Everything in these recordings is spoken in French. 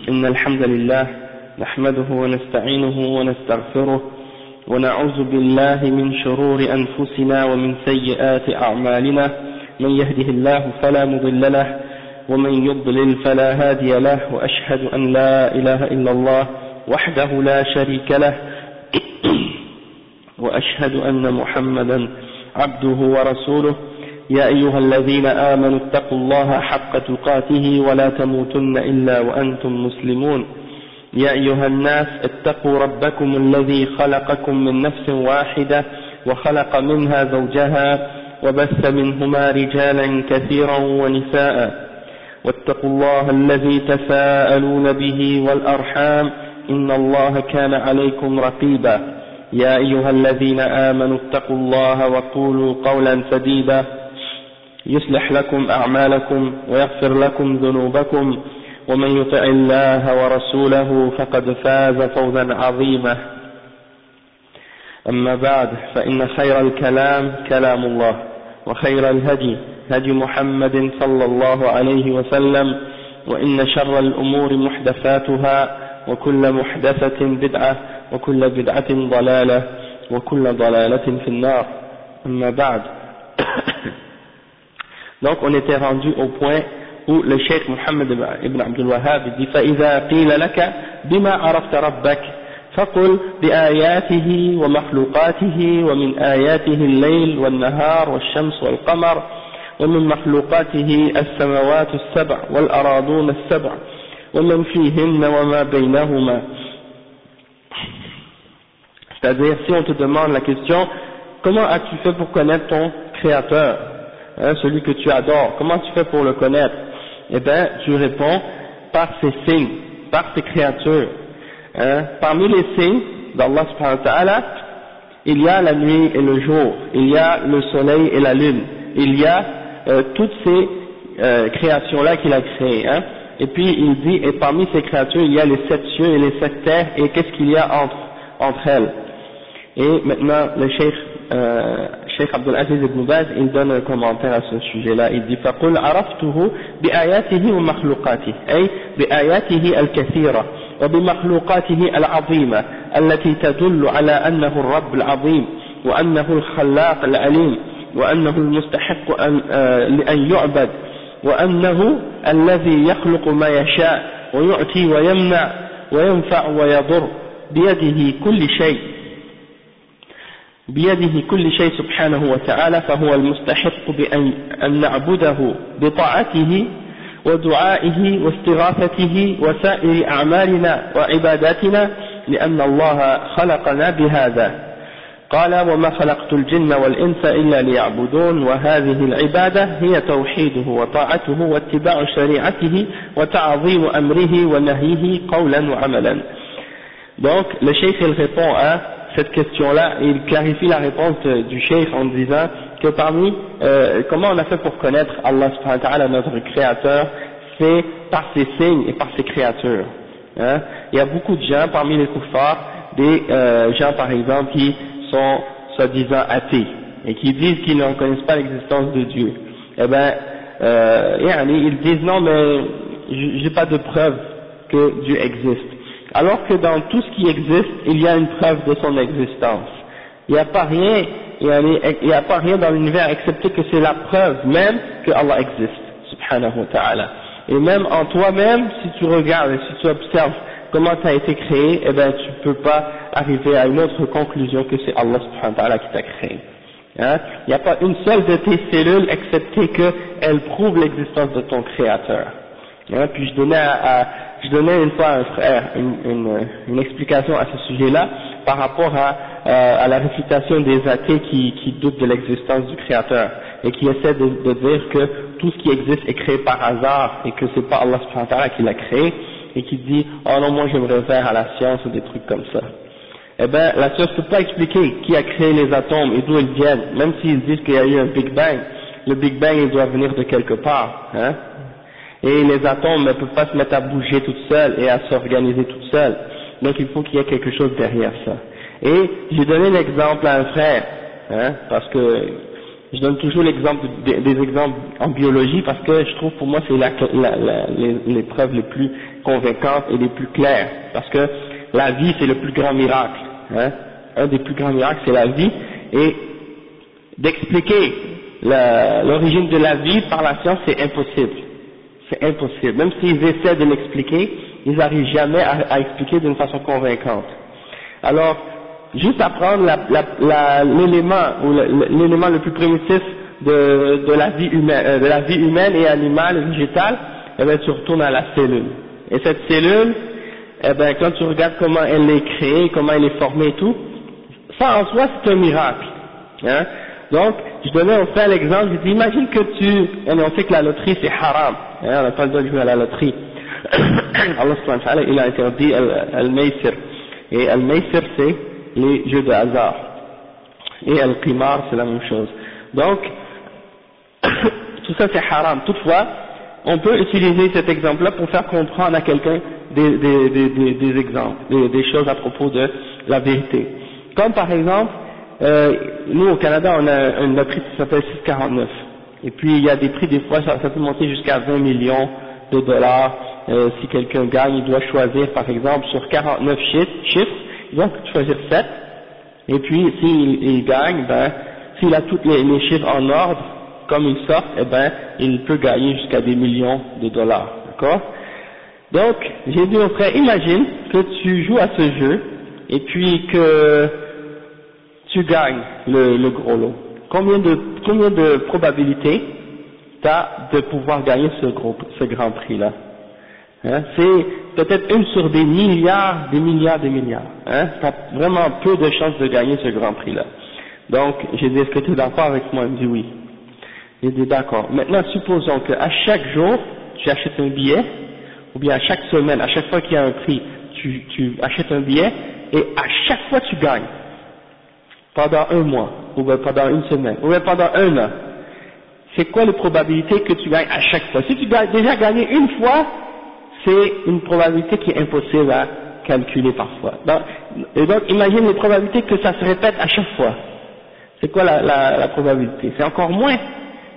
إن الحمد لله نحمده ونستعينه ونستغفره ونعوذ بالله من شرور أنفسنا ومن سيئات أعمالنا من يهده الله فلا مضل له ومن يضلل فلا هادي له وأشهد أن لا إله إلا الله وحده لا شريك له وأشهد أن محمدا عبده ورسوله يا أيها الذين آمنوا اتقوا الله حق تقاته ولا تموتن إلا وأنتم مسلمون يا أيها الناس اتقوا ربكم الذي خلقكم من نفس واحدة وخلق منها زوجها وبث منهما رجالا كثيرا ونساء واتقوا الله الذي تساءلون به والأرحام إن الله كان عليكم رقيبا يا أيها الذين آمنوا اتقوا الله وقولوا قولا سديدا يصلح لكم أعمالكم ويغفر لكم ذنوبكم ومن يطع الله ورسوله فقد فاز فوزا عظيما أما بعد فإن خير الكلام كلام الله وخير الهدي هدي محمد صلى الله عليه وسلم وإن شر الأمور محدثاتها وكل محدثة بدعة وكل بدعة ضلالة وكل ضلالة في النار أما بعد. Donc on était rendu au point où le cheikh Mohammed ibn Abdul Wahhab dit فإذا قيل لك بما عرفت ربك فقل بآياته ومخلوقاته ومن آياته الليل والنهار والشمس والقمر ومن مخلوقاته السماوات السبع والأراضون السبع ومن فيهن وما بينهما. C'est-à-dire, si on te demande la question, comment as-tu fait pour connaître ton créateur, celui que tu adores, comment tu fais pour le connaître? Eh bien, tu réponds par ses signes, par ses créatures. Parmi les signes d'Allah subhanahu wa ta'ala, il y a la nuit et le jour, il y a le soleil et la lune, il y a toutes ces créations-là qu'il a créées. Et puis il dit, et parmi ces créatures, il y a les 7 cieux et les 7 terres, et qu'est-ce qu'il y a entre elles? Et maintenant, le Cheikh Abdul Aziz ibn Baz, il donne un commentaire à ce sujet-là. Il dit فَقُلْ عَرَفْتُهُ بِآيَاتِهِ وَمَخْلُقَاتِهِ أي بآياته الكثيرة وبمخلوقاته العظيمة التي تدل على أنه الرب العظيم وأنه الخلاق العليم وأنه المستحق لأن يعبد وأنه الذي يخلق ما يشاء ويعطي ويمنع وينفع ويضر بيده كل شيء سبحانه وتعالى فهو المستحق بأن نعبده بطاعته ودعائه واستغاثته وسائر أعمالنا وعباداتنا لأن الله خلقنا بهذا. قال وما خلقت الجن والإنس إلا ليعبدون وهذه العبادة هي توحيده وطاعته واتباع شريعته وتعظيم أمره ونهيه قولا وعملا. Donc le cheikh il répond à cette question-là et il clarifie la réponse du cheikh en disant que parmi comment on a fait pour connaître Allah subhanahu wa ta'ala, notre créateur, c'est par ses signes et par ses créatures. Il y a beaucoup de gens parmi les kuffars, des gens par exemple qui sont soi-disant athées et qui disent qu'ils ne reconnaissent pas l'existence de Dieu. Eh ben, ils disent non mais j'ai pas de preuve que Dieu existe. Alors que dans tout ce qui existe, il y a une preuve de son existence. Il n'y a pas rien dans l'univers excepté que c'est la preuve même que Allah existe, subhanahu wa ta'ala. Et même en toi-même, si tu regardes et si tu observes comment tu as été créé, eh ben tu peux pas arriver à une autre conclusion que c'est Allah subhanahu wa ta'ala qui t'a créé. Il n'y a pas une seule de tes cellules excepté qu'elle prouve l'existence de ton créateur. Puis je donnais une fois à un frère une explication à ce sujet-là par rapport à la réfutation des athées qui doutent de l'existence du créateur et qui essaient de dire que tout ce qui existe est créé par hasard et que c'est pas Allah subhanahu wa ta'ala qui l'a créé, et qui dit oh non moi je me réfère à la science ou des trucs comme ça. Eh ben la science ne peut pas expliquer qui a créé les atomes et d'où ils viennent, même s'ils disent qu'il y a eu un Big Bang. Le Big Bang il doit venir de quelque part, et les atomes ne peuvent pas se mettre à bouger toutes seules et à s'organiser toutes seules, donc il faut qu'il y ait quelque chose derrière ça. Et j'ai donné l'exemple à un frère, parce que je donne toujours l'exemple des exemples en biologie parce que je trouve pour moi c'est les preuves les plus convaincantes et les plus claires, parce que la vie c'est le plus grand miracle, hein. Un des plus grands miracles c'est la vie, et d'expliquer l'origine de la vie par la science c'est impossible. C'est impossible. Même s'ils essaient de l'expliquer, ils n'arrivent jamais à expliquer d'une façon convaincante. Alors, juste à prendre l'élément le plus primitif de la vie humaine et animale et végétale, eh bien, tu retournes à la cellule. Et cette cellule, eh bien, quand tu regardes comment elle est créée, comment elle est formée et tout, ça en soi c'est un miracle. Hein? Donc, je donnais au frère l'exemple, je dis, imagine que on sait que la loterie c'est haram, hein, on n'a pas le droit de jouer à la loterie. Allah subhanahu wa ta'ala, il a interdit al-maysir. Et al-maysir c'est les jeux de hasard. Et al-qimar c'est la même chose. Donc, tout ça c'est haram. Toutefois, on peut utiliser cet exemple-là pour faire comprendre à quelqu'un des exemples, des choses à propos de la vérité. Comme par exemple, nous au Canada on a une loterie qui s'appelle 649 et puis il y a des prix des fois ça peut monter jusqu'à 20 millions de dollars. Si quelqu'un gagne, il doit choisir par exemple sur 49 chiffres, il doit choisir 7 et puis s'il gagne, ben s'il a tous les chiffres en ordre comme ils sortent, eh ben il peut gagner jusqu'à des millions de dollars, d'accord? Donc j'ai dit au frère, imagine que tu joues à ce jeu et puis que tu gagnes le gros lot. Combien de probabilités t'as de pouvoir gagner ce grand prix-là? Hein? C'est peut-être une sur des milliards. Hein? T'as vraiment peu de chances de gagner ce grand prix-là. Donc, j'ai dit, est-ce que tu es d'accord avec moi? Il me dit oui. J'ai dit d'accord. Maintenant, supposons qu'à chaque jour, tu achètes un billet, ou bien à chaque semaine, à chaque fois qu'il y a un prix, tu achètes un billet, et à chaque fois tu gagnes. Pendant un mois, ou bien pendant une semaine, ou bien pendant un an. C'est quoi les probabilités que tu gagnes à chaque fois? Si tu as déjà gagné une fois, c'est une probabilité qui est impossible à calculer parfois. Et donc, imagine les probabilités que ça se répète à chaque fois. C'est quoi la probabilité? C'est encore moins.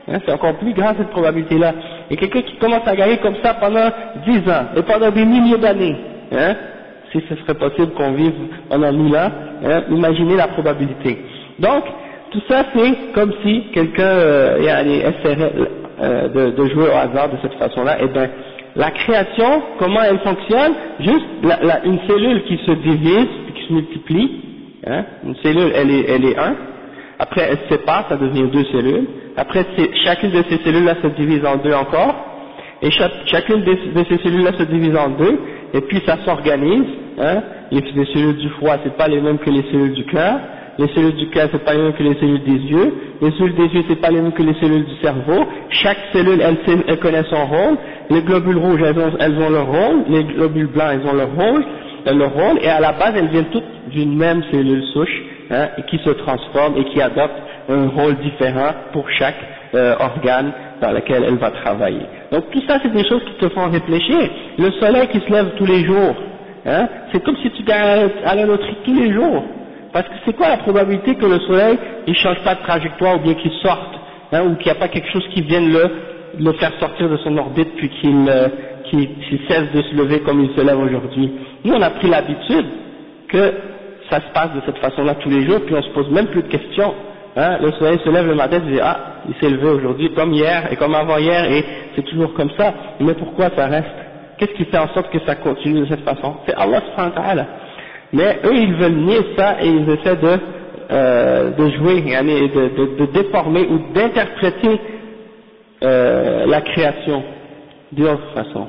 Hein, c'est encore plus grand cette probabilité-là. Et quelqu'un qui commence à gagner comme ça pendant 10 ans, et pendant des milliers d'années, hein, si ce serait possible qu'on vive pendant 1000 ans, hein, imaginez la probabilité. Donc, tout ça c'est comme si quelqu'un essaierait de jouer au hasard de cette façon-là. Et bien, la création, comment elle fonctionne? Juste une cellule qui se divise, qui se multiplie, hein, une cellule elle est 1, après elle se sépare, ça devient 2 cellules, après chacune de ces cellules-là se divise en 2 encore, et chacune de ces cellules-là se divise en 2, et puis ça s'organise, hein, les cellules du foie c'est pas les mêmes que les cellules du cœur, les cellules du cœur c'est pas les mêmes que les cellules des yeux, les cellules des yeux c'est pas les mêmes que les cellules du cerveau, chaque cellule elle connaît son rôle, les globules rouges elles ont leur rôle, les globules blancs elles ont leur rôle, et à la base elles viennent toutes d'une même cellule souche, hein, et qui se transforme et qui adopte un rôle différent pour chaque organe dans lequel elle va travailler. Donc tout ça c'est des choses qui te font réfléchir. Le soleil qui se lève tous les jours, hein, c'est comme si tu gagnes à la loterie tous les jours. Parce que c'est quoi la probabilité que le soleil il change pas de trajectoire ou bien qu'il sorte, hein, ou qu'il n'y a pas quelque chose qui vienne le faire sortir de son orbite puis qu'il cesse de se lever comme il se lève aujourd'hui. Nous on a pris l'habitude que ça se passe de cette façon-là tous les jours, puis on se pose même plus de questions. Hein, le soleil se lève le matin, il dit ah il s'est levé aujourd'hui comme hier et comme avant-hier et c'est toujours comme ça. Mais pourquoi ça reste? Qu'est-ce qui fait en sorte que ça continue de cette façon? C'est Allah subhanahu wa ta'ala. Mais eux ils veulent nier ça et ils essaient de jouer, de déformer ou d'interpréter la création d'une autre façon.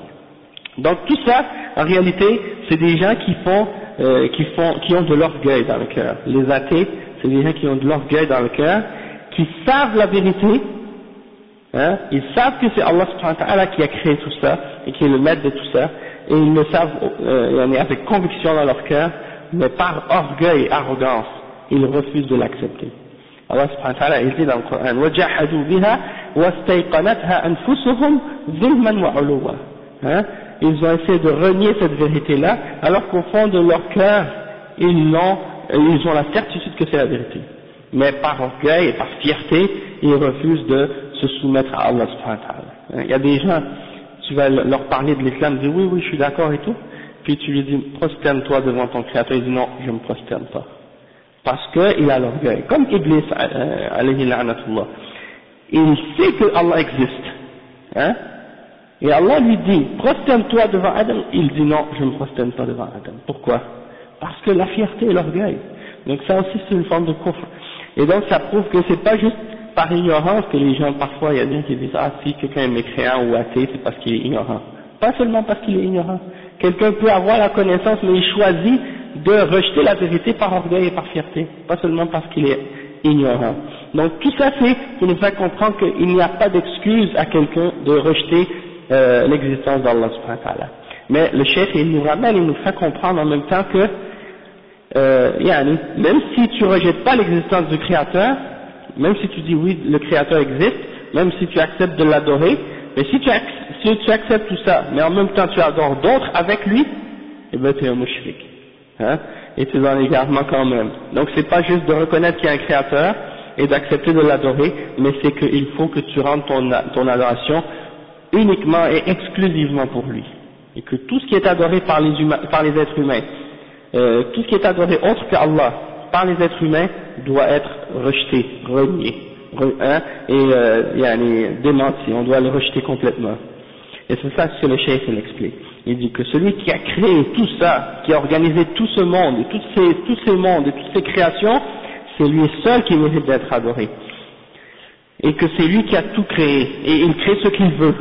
Donc tout ça, en réalité, c'est des gens qui ont de l'orgueil dans le cœur. Les athées, c'est des gens qui ont de l'orgueil dans le cœur, qui savent la vérité, hein, ils savent que c'est Allah subhanahu wa ta'ala qui a créé tout ça et qui est le maître de tout ça, et ils le savent avec conviction dans leur cœur, mais par orgueil et arrogance, ils refusent de l'accepter. Allah subhanahu wa ta'ala il dit dans le Coran وَجَحَدُوا بِهَا وَاسْتَيْقَنَتْهَا أَنفُسُهُمْ ظُلْمًا وَعُلُوًّا. Hein? Ils ont essayé de renier cette vérité-là, alors qu'au fond de leur cœur, ils ont la certitude que c'est la vérité. Mais par orgueil et par fierté, ils refusent de se soumettre à Allah subhanahu wa ta'ala. Il y a des gens, tu vas leur parler de l'islam, dis oui, je suis d'accord et tout, puis tu lui dis prosterne-toi devant ton créateur, il dit non, je ne me prosterne pas. Parce qu'il a l'orgueil. Comme Iblis, alayhi la'natullah, il sait que Allah existe. Hein? Et Allah lui dit, prosterne-toi devant Adam, il dit non, je ne me prosterne pas devant Adam. Pourquoi? Parce que la fierté et l'orgueil. Donc ça aussi c'est une forme de kufr. Et donc ça prouve que c'est pas juste par ignorance que les gens, parfois il y a des gens qui disent ah si quelqu'un est mécréant ou athée c'est parce qu'il est ignorant. Pas seulement parce qu'il est ignorant. Quelqu'un peut avoir la connaissance mais il choisit de rejeter la vérité par orgueil et par fierté. Pas seulement parce qu'il est ignorant. Donc tout ça c'est pour nous faire comprendre qu'il n'y a pas d'excuse à quelqu'un de rejeter l'existence d'Allah subhanahu wa ta'ala. Mais le cheikh il nous ramène, il nous fait comprendre en même temps que même si tu rejettes pas l'existence du créateur, même si tu dis oui le créateur existe, même si tu acceptes de l'adorer, mais si tu acceptes tout ça, mais en même temps tu adores d'autres avec lui, eh ben tu es un mushrik, hein, et tu es dans l'égarement quand même. Donc c'est pas juste de reconnaître qu'il y a un créateur et d'accepter de l'adorer, mais c'est qu'il faut que tu rendes ton adoration uniquement et exclusivement pour lui, et que tout ce qui est adoré par les êtres humains, tout ce qui est adoré autre qu'Allah par les êtres humains doit être rejeté, renié, et démenti, on doit le rejeter complètement. Et c'est ça que le cheikh explique. Il dit que celui qui a créé tout ça, qui a organisé tout ce monde, et tous ces mondes et toutes ces créations, c'est lui seul qui mérite d'être adoré. Et que c'est lui qui a tout créé, et il crée ce qu'il veut.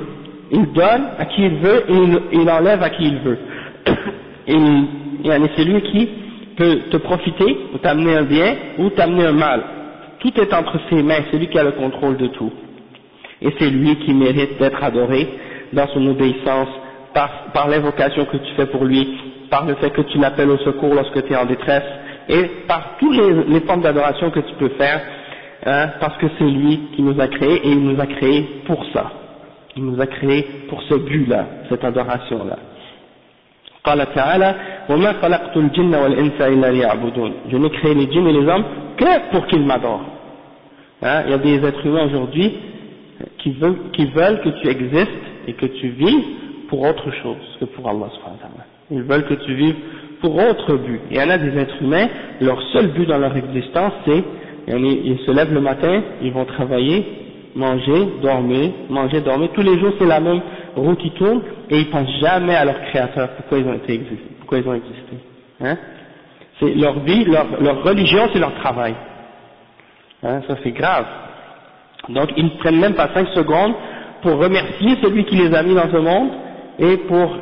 Il donne à qui il veut, et il enlève à qui il veut. C'est lui qui peut te profiter, ou t'amener un bien, ou t'amener un mal. Tout est entre ses mains, c'est lui qui a le contrôle de tout. Et c'est lui qui mérite d'être adoré dans son obéissance, par l'invocation que tu fais pour lui, par le fait que tu l'appelles au secours lorsque tu es en détresse, et par toutes les formes d'adoration que tu peux faire, hein, parce que c'est lui qui nous a créés, et il nous a créés pour ça. Il nous a créés pour ce but-là, cette adoration-là. قال تعالى وما خلقت الجن والإنس إلا ليعبدون. Je n'ai créé les djinns et les hommes que pour qu'ils m'adorent. Hein, il y a des êtres humains aujourd'hui qui veulent que tu existes et que tu vives pour autre chose que pour Allah subhanahu wa ta'ala. Ils veulent que tu vives pour autre but. Il y en a des êtres humains, leur seul but dans leur existence c'est, ils se lèvent le matin, ils vont travailler, manger, dormir, tous les jours c'est la même roue qui tourne, et ils pensent jamais à leur créateur, pourquoi ils ont existé. Hein? C'est leur vie, leur religion c'est leur travail. Hein? Ça c'est grave. Donc ils ne prennent même pas 5 secondes pour remercier celui qui les a mis dans ce monde, et pour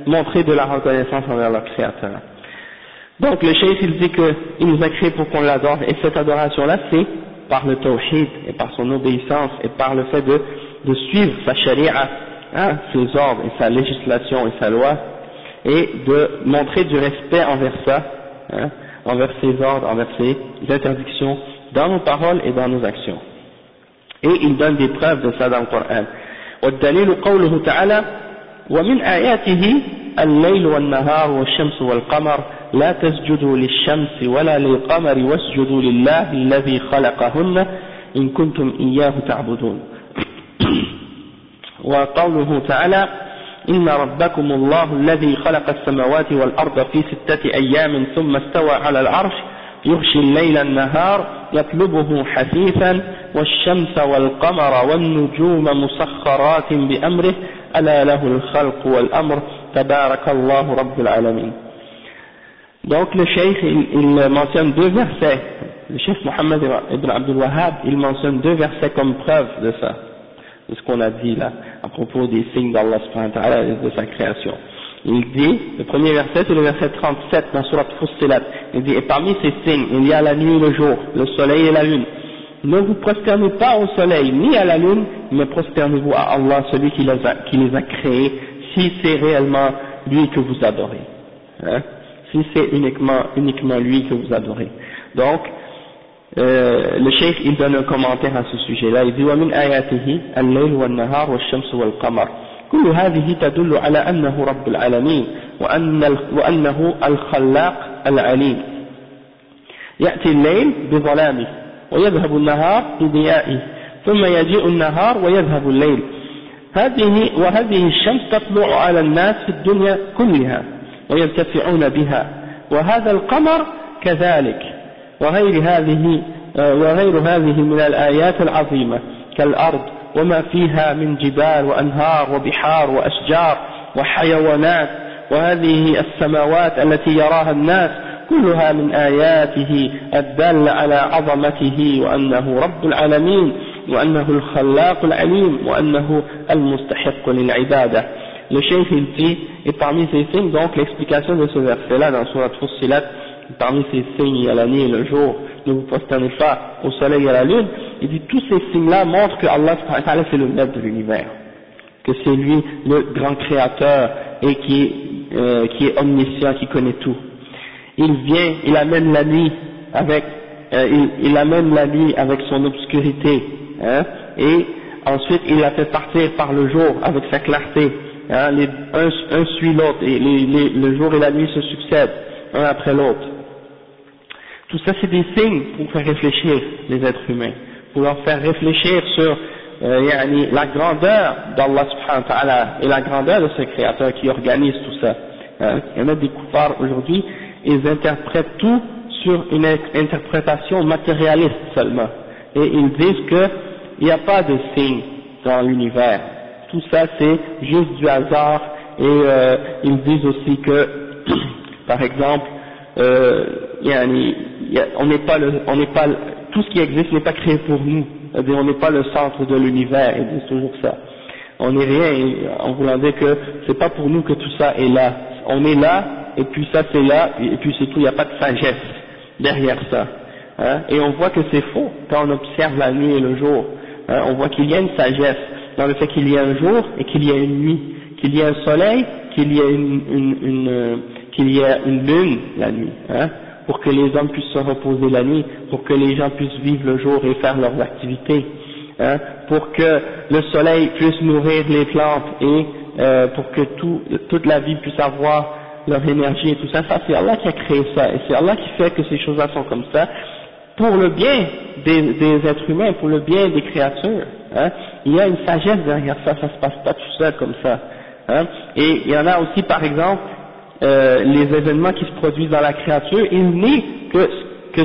montrer de la reconnaissance envers leur créateur. Donc le cheikh il dit qu'il nous a créé pour qu'on l'adore, et cette adoration là c'est par le tawhid et par son obéissance et par le fait de suivre sa sharia, hein, ses ordres et sa législation et sa loi, et de montrer du respect envers ça, hein, envers ses ordres, envers ses interdictions dans nos paroles et dans nos actions. Et il donne des preuves de ça dans le Coran. والدليل قوله تعالى ومن آياته الليل والنهار والشمس والقمر لا تسجدوا للشمس ولا للقمر واسجدوا لله الذي خلقهن إن كنتم إياه تعبدون. وقوله تعالى إن ربكم الله الذي خلق السماوات والأرض في 6 أيام ثم استوى على العرش يغشي الليل النهار يطلبه حثيثا والشمس والقمر والنجوم مسخرات بأمره ألا له الخلق والأمر تبارك الله رب العالمين. Donc le cheikh il mentionne 2 versets, le cheikh Mohammed ibn Abdul Wahhab il mentionne 2 versets comme preuve de ça, de ce qu'on a dit là à propos des signes d'Allah subhanahu wa ta'ala et de sa création. Il dit, le premier verset c'est le verset 37 dans Surat Fussilat, il dit et parmi ces signes il y a la nuit et le jour, le soleil et la lune. Ne vous prosternez pas au soleil ni à la lune, mais prosternez-vous à Allah, celui qui les a créés, si c'est réellement lui que vous adorez. Hein? Si c'est uniquement lui que vous adorez. Donc, le cheikh il donne un commentaire à ce sujet-là. Il dit وَمِنْ آيَاتِهِ اللَّيْلُ وَالنَّهَارُ وَالشَّمْسُ وَالْقَمَرُ كل هذه تدل على أنه رب العالمين وأنه الخلاق العليم. يأتي الليل بظلامه ويذهب النهار بضيائه ثم يجيء النهار ويذهب الليل وهذه الشمس تطلع على الناس في الدنيا كلها وينتفعون بها، وهذا القمر كذلك، وغير هذه من الآيات العظيمة كالأرض وما فيها من جبال وأنهار وبحار وأشجار وحيوانات، وهذه السماوات التي يراها الناس كلها من آياته الدالة على عظمته وأنه رب العالمين وأنه الخلاق العليم وأنه المستحق للعبادة. Le cheikh il dit, et parmi ces signes, donc l'explication de ce verset-là dans Surat Fussilat, parmi ces signes, il y a la nuit et le jour, ne vous prosternez pas au soleil et à la lune, il dit tous ces signes-là montrent que Allah c'est le maître de l'univers, que c'est lui le grand créateur et qui est omniscient, qui connaît tout. Il amène la nuit avec, il amène la nuit avec son obscurité, hein, et ensuite il la fait partir par le jour avec sa clarté, hein, un suit l'autre, et le jour et la nuit se succèdent, un après l'autre. Tout ça c'est des signes pour faire réfléchir les êtres humains, pour leur faire réfléchir sur la grandeur d'Allah subhanahu wa ta'ala et la grandeur de ce créateur qui organise tout ça. Hein. Il y en a des koufars aujourd'hui, ils interprètent tout sur une interprétation matérialiste seulement, et ils disent qu'il n'y a pas de signes dans l'univers, tout ça c'est juste du hasard, et ils disent aussi que par exemple tout ce qui existe n'est pas créé pour nous, c'est-à-dire on n'est pas le centre de l'univers, ils disent toujours ça, on n'est rien, en voulant dire que c'est pas pour nous que tout ça est là, on est là, et puis ça c'est là, et puis c'est tout, il n'y a pas de sagesse derrière ça, hein, et on voit que c'est faux, quand on observe la nuit et le jour, hein, on voit qu'il y a une sagesse dans le fait qu'il y a un jour et qu'il y a une nuit, qu'il y a un soleil, qu'il y a qu'il y a une lune la nuit, hein, pour que les hommes puissent se reposer la nuit, pour que les gens puissent vivre le jour et faire leurs activités, hein, pour que le soleil puisse nourrir les plantes et pour que toute la vie puisse avoir leur énergie et tout ça. Ça c'est Allah qui a créé ça, et c'est Allah qui fait que ces choses-là sont comme ça, pour le bien des êtres humains, pour le bien des créatures, hein. Il y a une sagesse derrière ça, ça se passe pas tout seul comme ça, hein. Et il y en a aussi par exemple les événements qui se produisent dans la créature, il nie que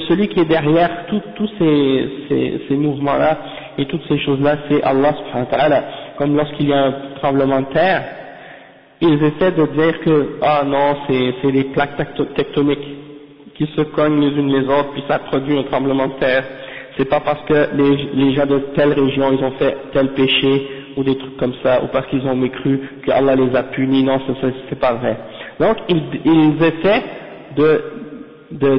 celui qui est derrière tous ces mouvements-là et toutes ces choses-là, c'est Allah subhanahu wa ta'ala. Comme lorsqu'il y a un tremblement de terre, ils essaient de dire que ah non, c'est les plaques tectoniques qui se cognent les unes les autres, puis ça produit un tremblement de terre. C'est pas parce que les gens de telle région ils ont fait tel péché ou des trucs comme ça, ou parce qu'ils ont mécru que Allah les a punis. Non, c'est pas vrai. Donc ils essaient de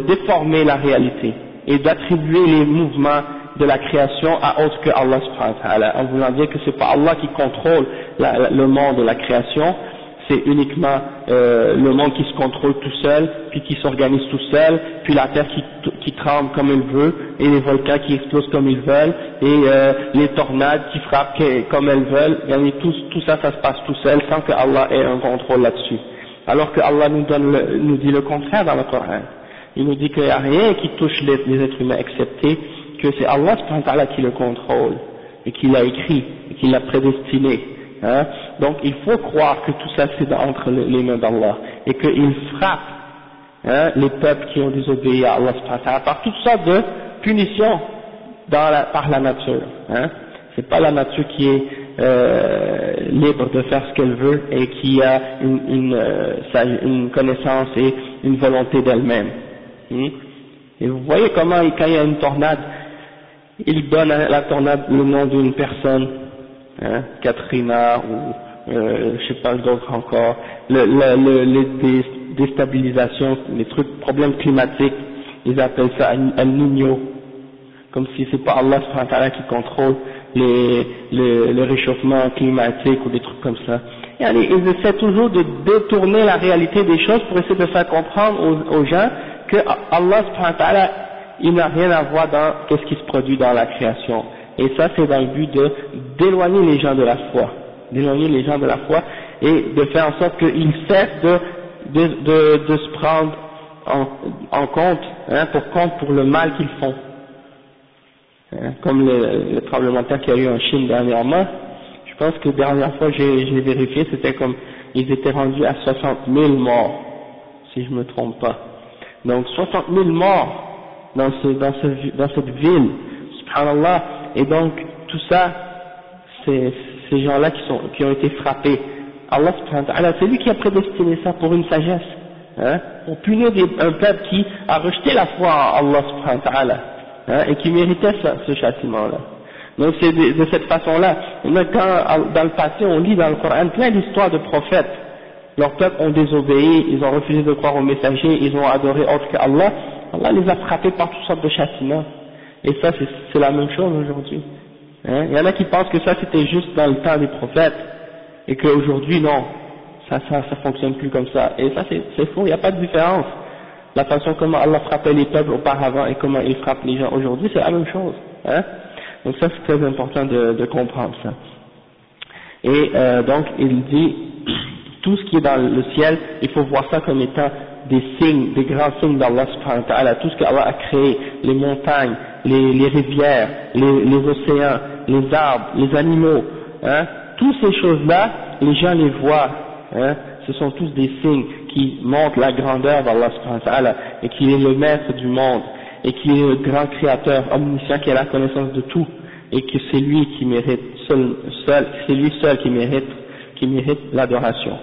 déformer la réalité et d'attribuer les mouvements de la création à autre que Allah subhanahu wa ta'ala, en voulant dire que c'est pas Allah qui contrôle le monde de la création, c'est uniquement le monde qui se contrôle tout seul, puis qui s'organise tout seul, puis la terre qui tremble comme elle veut, et les volcans qui explosent comme ils veulent, et les tornades qui frappent comme elles veulent, et tout ça se passe tout seul sans que Allah ait un contrôle là-dessus. Alors que Allah nous dit le contraire dans le Coran. Il nous dit qu'il n'y a rien qui touche les êtres humains excepté que c'est Allah subhanahu wa ta'ala qui le contrôle, et qui l'a écrit, et qui l'a prédestiné. Hein? Donc il faut croire que tout ça c'est entre les mains d'Allah, et qu'il frappe les peuples qui ont désobéi à Allah subhanahu wa ta'ala par toutes sortes de punitions par la nature. Hein? C'est pas la nature qui est libre de faire ce qu'elle veut et qui a une connaissance et une volonté d'elle-même. Et vous voyez comment quand il y a une tornade, il donne à la tornade le nom d'une personne, hein, Katrina ou je sais pas d'autres encore, les déstabilisations, les trucs, problèmes climatiques, ils appellent ça El Niño, comme si c'est pas Allah subhanahu wa ta'ala qui contrôle le réchauffement climatique ou des trucs comme ça. Et allez, ils essaient toujours de détourner la réalité des choses pour essayer de faire comprendre aux gens que Allah subhanahu wa ta'ala, il n'a rien à voir dans ce qui se produit dans la création. Et ça c'est dans le but d'éloigner les gens de la foi, et de faire en sorte qu'ils cessent de se prendre en compte, hein, pour le mal qu'ils font. Comme le tremblement de terre qu'il y a eu en Chine dernièrement, je pense que dernière fois j'ai vérifié, c'était comme, ils étaient rendus à 60 000 morts, si je me trompe pas. Donc 60 000 morts dans cette ville, subhanallah, et donc tout ça, c'est ces gens-là qui ont été frappés. Allah subhanahu wa ta'ala, c'est lui qui a prédestiné ça pour une sagesse, hein, pour punir un peuple qui a rejeté la foi en Allah subhanahu wa ta'ala, hein, et qui méritait ce châtiment-là. Donc c'est de cette façon-là. Quand dans le passé on lit dans le Coran plein d'histoires de prophètes, leurs peuples ont désobéi, ils ont refusé de croire aux messagers, ils ont adoré autre qu'Allah, Allah les a frappés par toutes sortes de châtiments. Et ça c'est la même chose aujourd'hui. Hein? Il y en a qui pensent que ça c'était juste dans le temps des prophètes, et qu'aujourd'hui non, ça fonctionne plus comme ça. Et ça c'est faux, il n'y a pas de différence. La façon comment Allah frappait les peuples auparavant et comment il frappe les gens aujourd'hui, c'est la même chose. Hein? Donc ça c'est très important de comprendre ça. Et donc il dit, tout ce qui est dans le ciel, il faut voir ça comme étant des signes, des grands signes d'Allah subhanahu wa ta'ala, tout ce qu'Allah a créé, les montagnes, les rivières, les océans, les arbres, les animaux, hein, toutes ces choses-là, les gens les voient, hein, ce sont tous des signes qui montrent la grandeur d'Allah subhanahu wa ta'ala, et qu'il est le maître du monde, et qu'il est le grand créateur, omniscient, qui a la connaissance de tout, et que c'est lui qui mérite, c'est lui seul qui mérite l'adoration.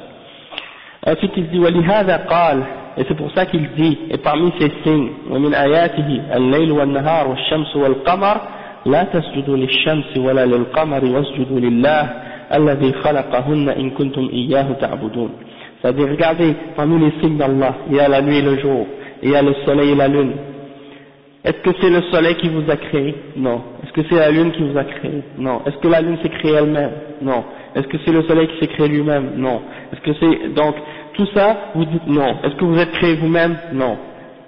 Ensuite il dit, وَلِهَذَا قَالَ, et c'est pour ça qu'il dit, et parmi ces signes, وَمِنْ آيَاتِهِ اللَّيْلُ وَالنَّهَارُ وَالشَّمْسُ وَالْقَمَرُ لَا تَسْجُدُوا لِلشَّمْسِ وَلَا لِلْقَمَرِ وَاسْجُدُوا لِلَّهِ الَّذِي خَلَقَهُنَّ إِن كُنتُمْ إِيَّاهُ تَعْبُدُونَ. C'est-à-dire, regardez, parmi les signes d'Allah, il y a la nuit et le jour, il y a le soleil et la lune. Est-ce que c'est le soleil qui vous a créé? Non. Est-ce que c'est la lune qui vous a créé? Non. Est-ce que la lune s'est créée elle-même? Non. Est-ce que c'est le soleil qui s'est créé lui-même? Non. Est-ce que c'est, donc, tout ça, vous dites non. Est-ce que vous êtes créé vous-même? Non.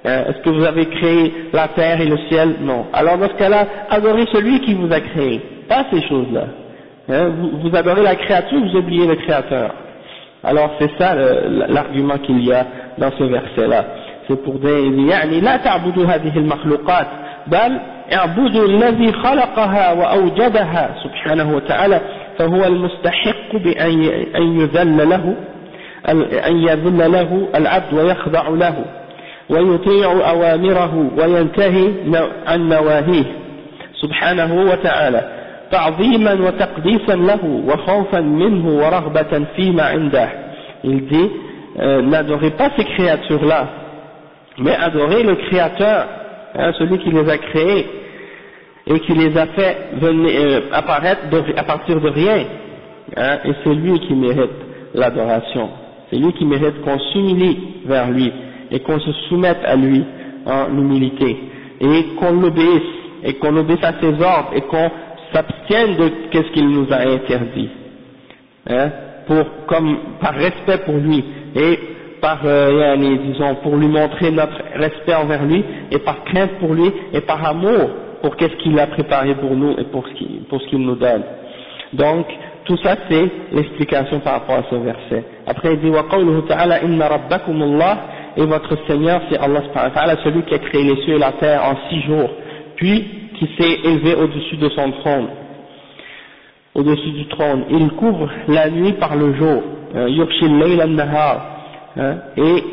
Est-ce que vous avez créé la terre et le ciel? Non. Alors dans ce cas-là, adorez celui qui vous a créé, pas ces choses-là. Vous adorez la créature, vous oubliez le créateur. Alors c'est ça l'argument qu'il y a dans ce verset-là. C'est pour dire, يعني لا تعبدوا هذه المخلوقات بل اعبدوا الذي خلقها وأوجدها سبحانه وتعالى فهو المستحق بأن يذل له العبد ويخضع له ويطيع أوامره وينتهي عن نواهيه سبحانه وتعالى تعظيما وتقديسا له وخوفا منه ورغبة فيما عنده. Il dit, n'adorez pas ces créatures-là, mais adorez le Créateur, hein, celui qui les a créés et qui les a fait apparaître à partir de rien, hein, et c'est lui qui mérite l'adoration, c'est lui qui mérite qu'on s'humilie vers lui et qu'on se soumette à lui en humilité et qu'on l'obéisse et qu'on obéisse à ses ordres et qu'on s'abstienne de qu'est-ce qu'il nous a interdit, hein, par respect pour lui et par disons pour lui montrer notre respect envers lui et par crainte pour lui et par amour pour qu'est-ce qu'il a préparé pour nous et pour ce qu'il nous donne. Donc tout ça c'est l'explication par rapport à ce verset. Après il dit wa qawluhu ta'ala inna rabbakumullah, et votre Seigneur c'est Allah subhanahu wa ta'ala, celui qui a créé les cieux et la terre en 6 jours puis qui s'est élevé au-dessus de son trône, au-dessus du trône. Il couvre la nuit par le jour, yughshi al-layla an-nahar, et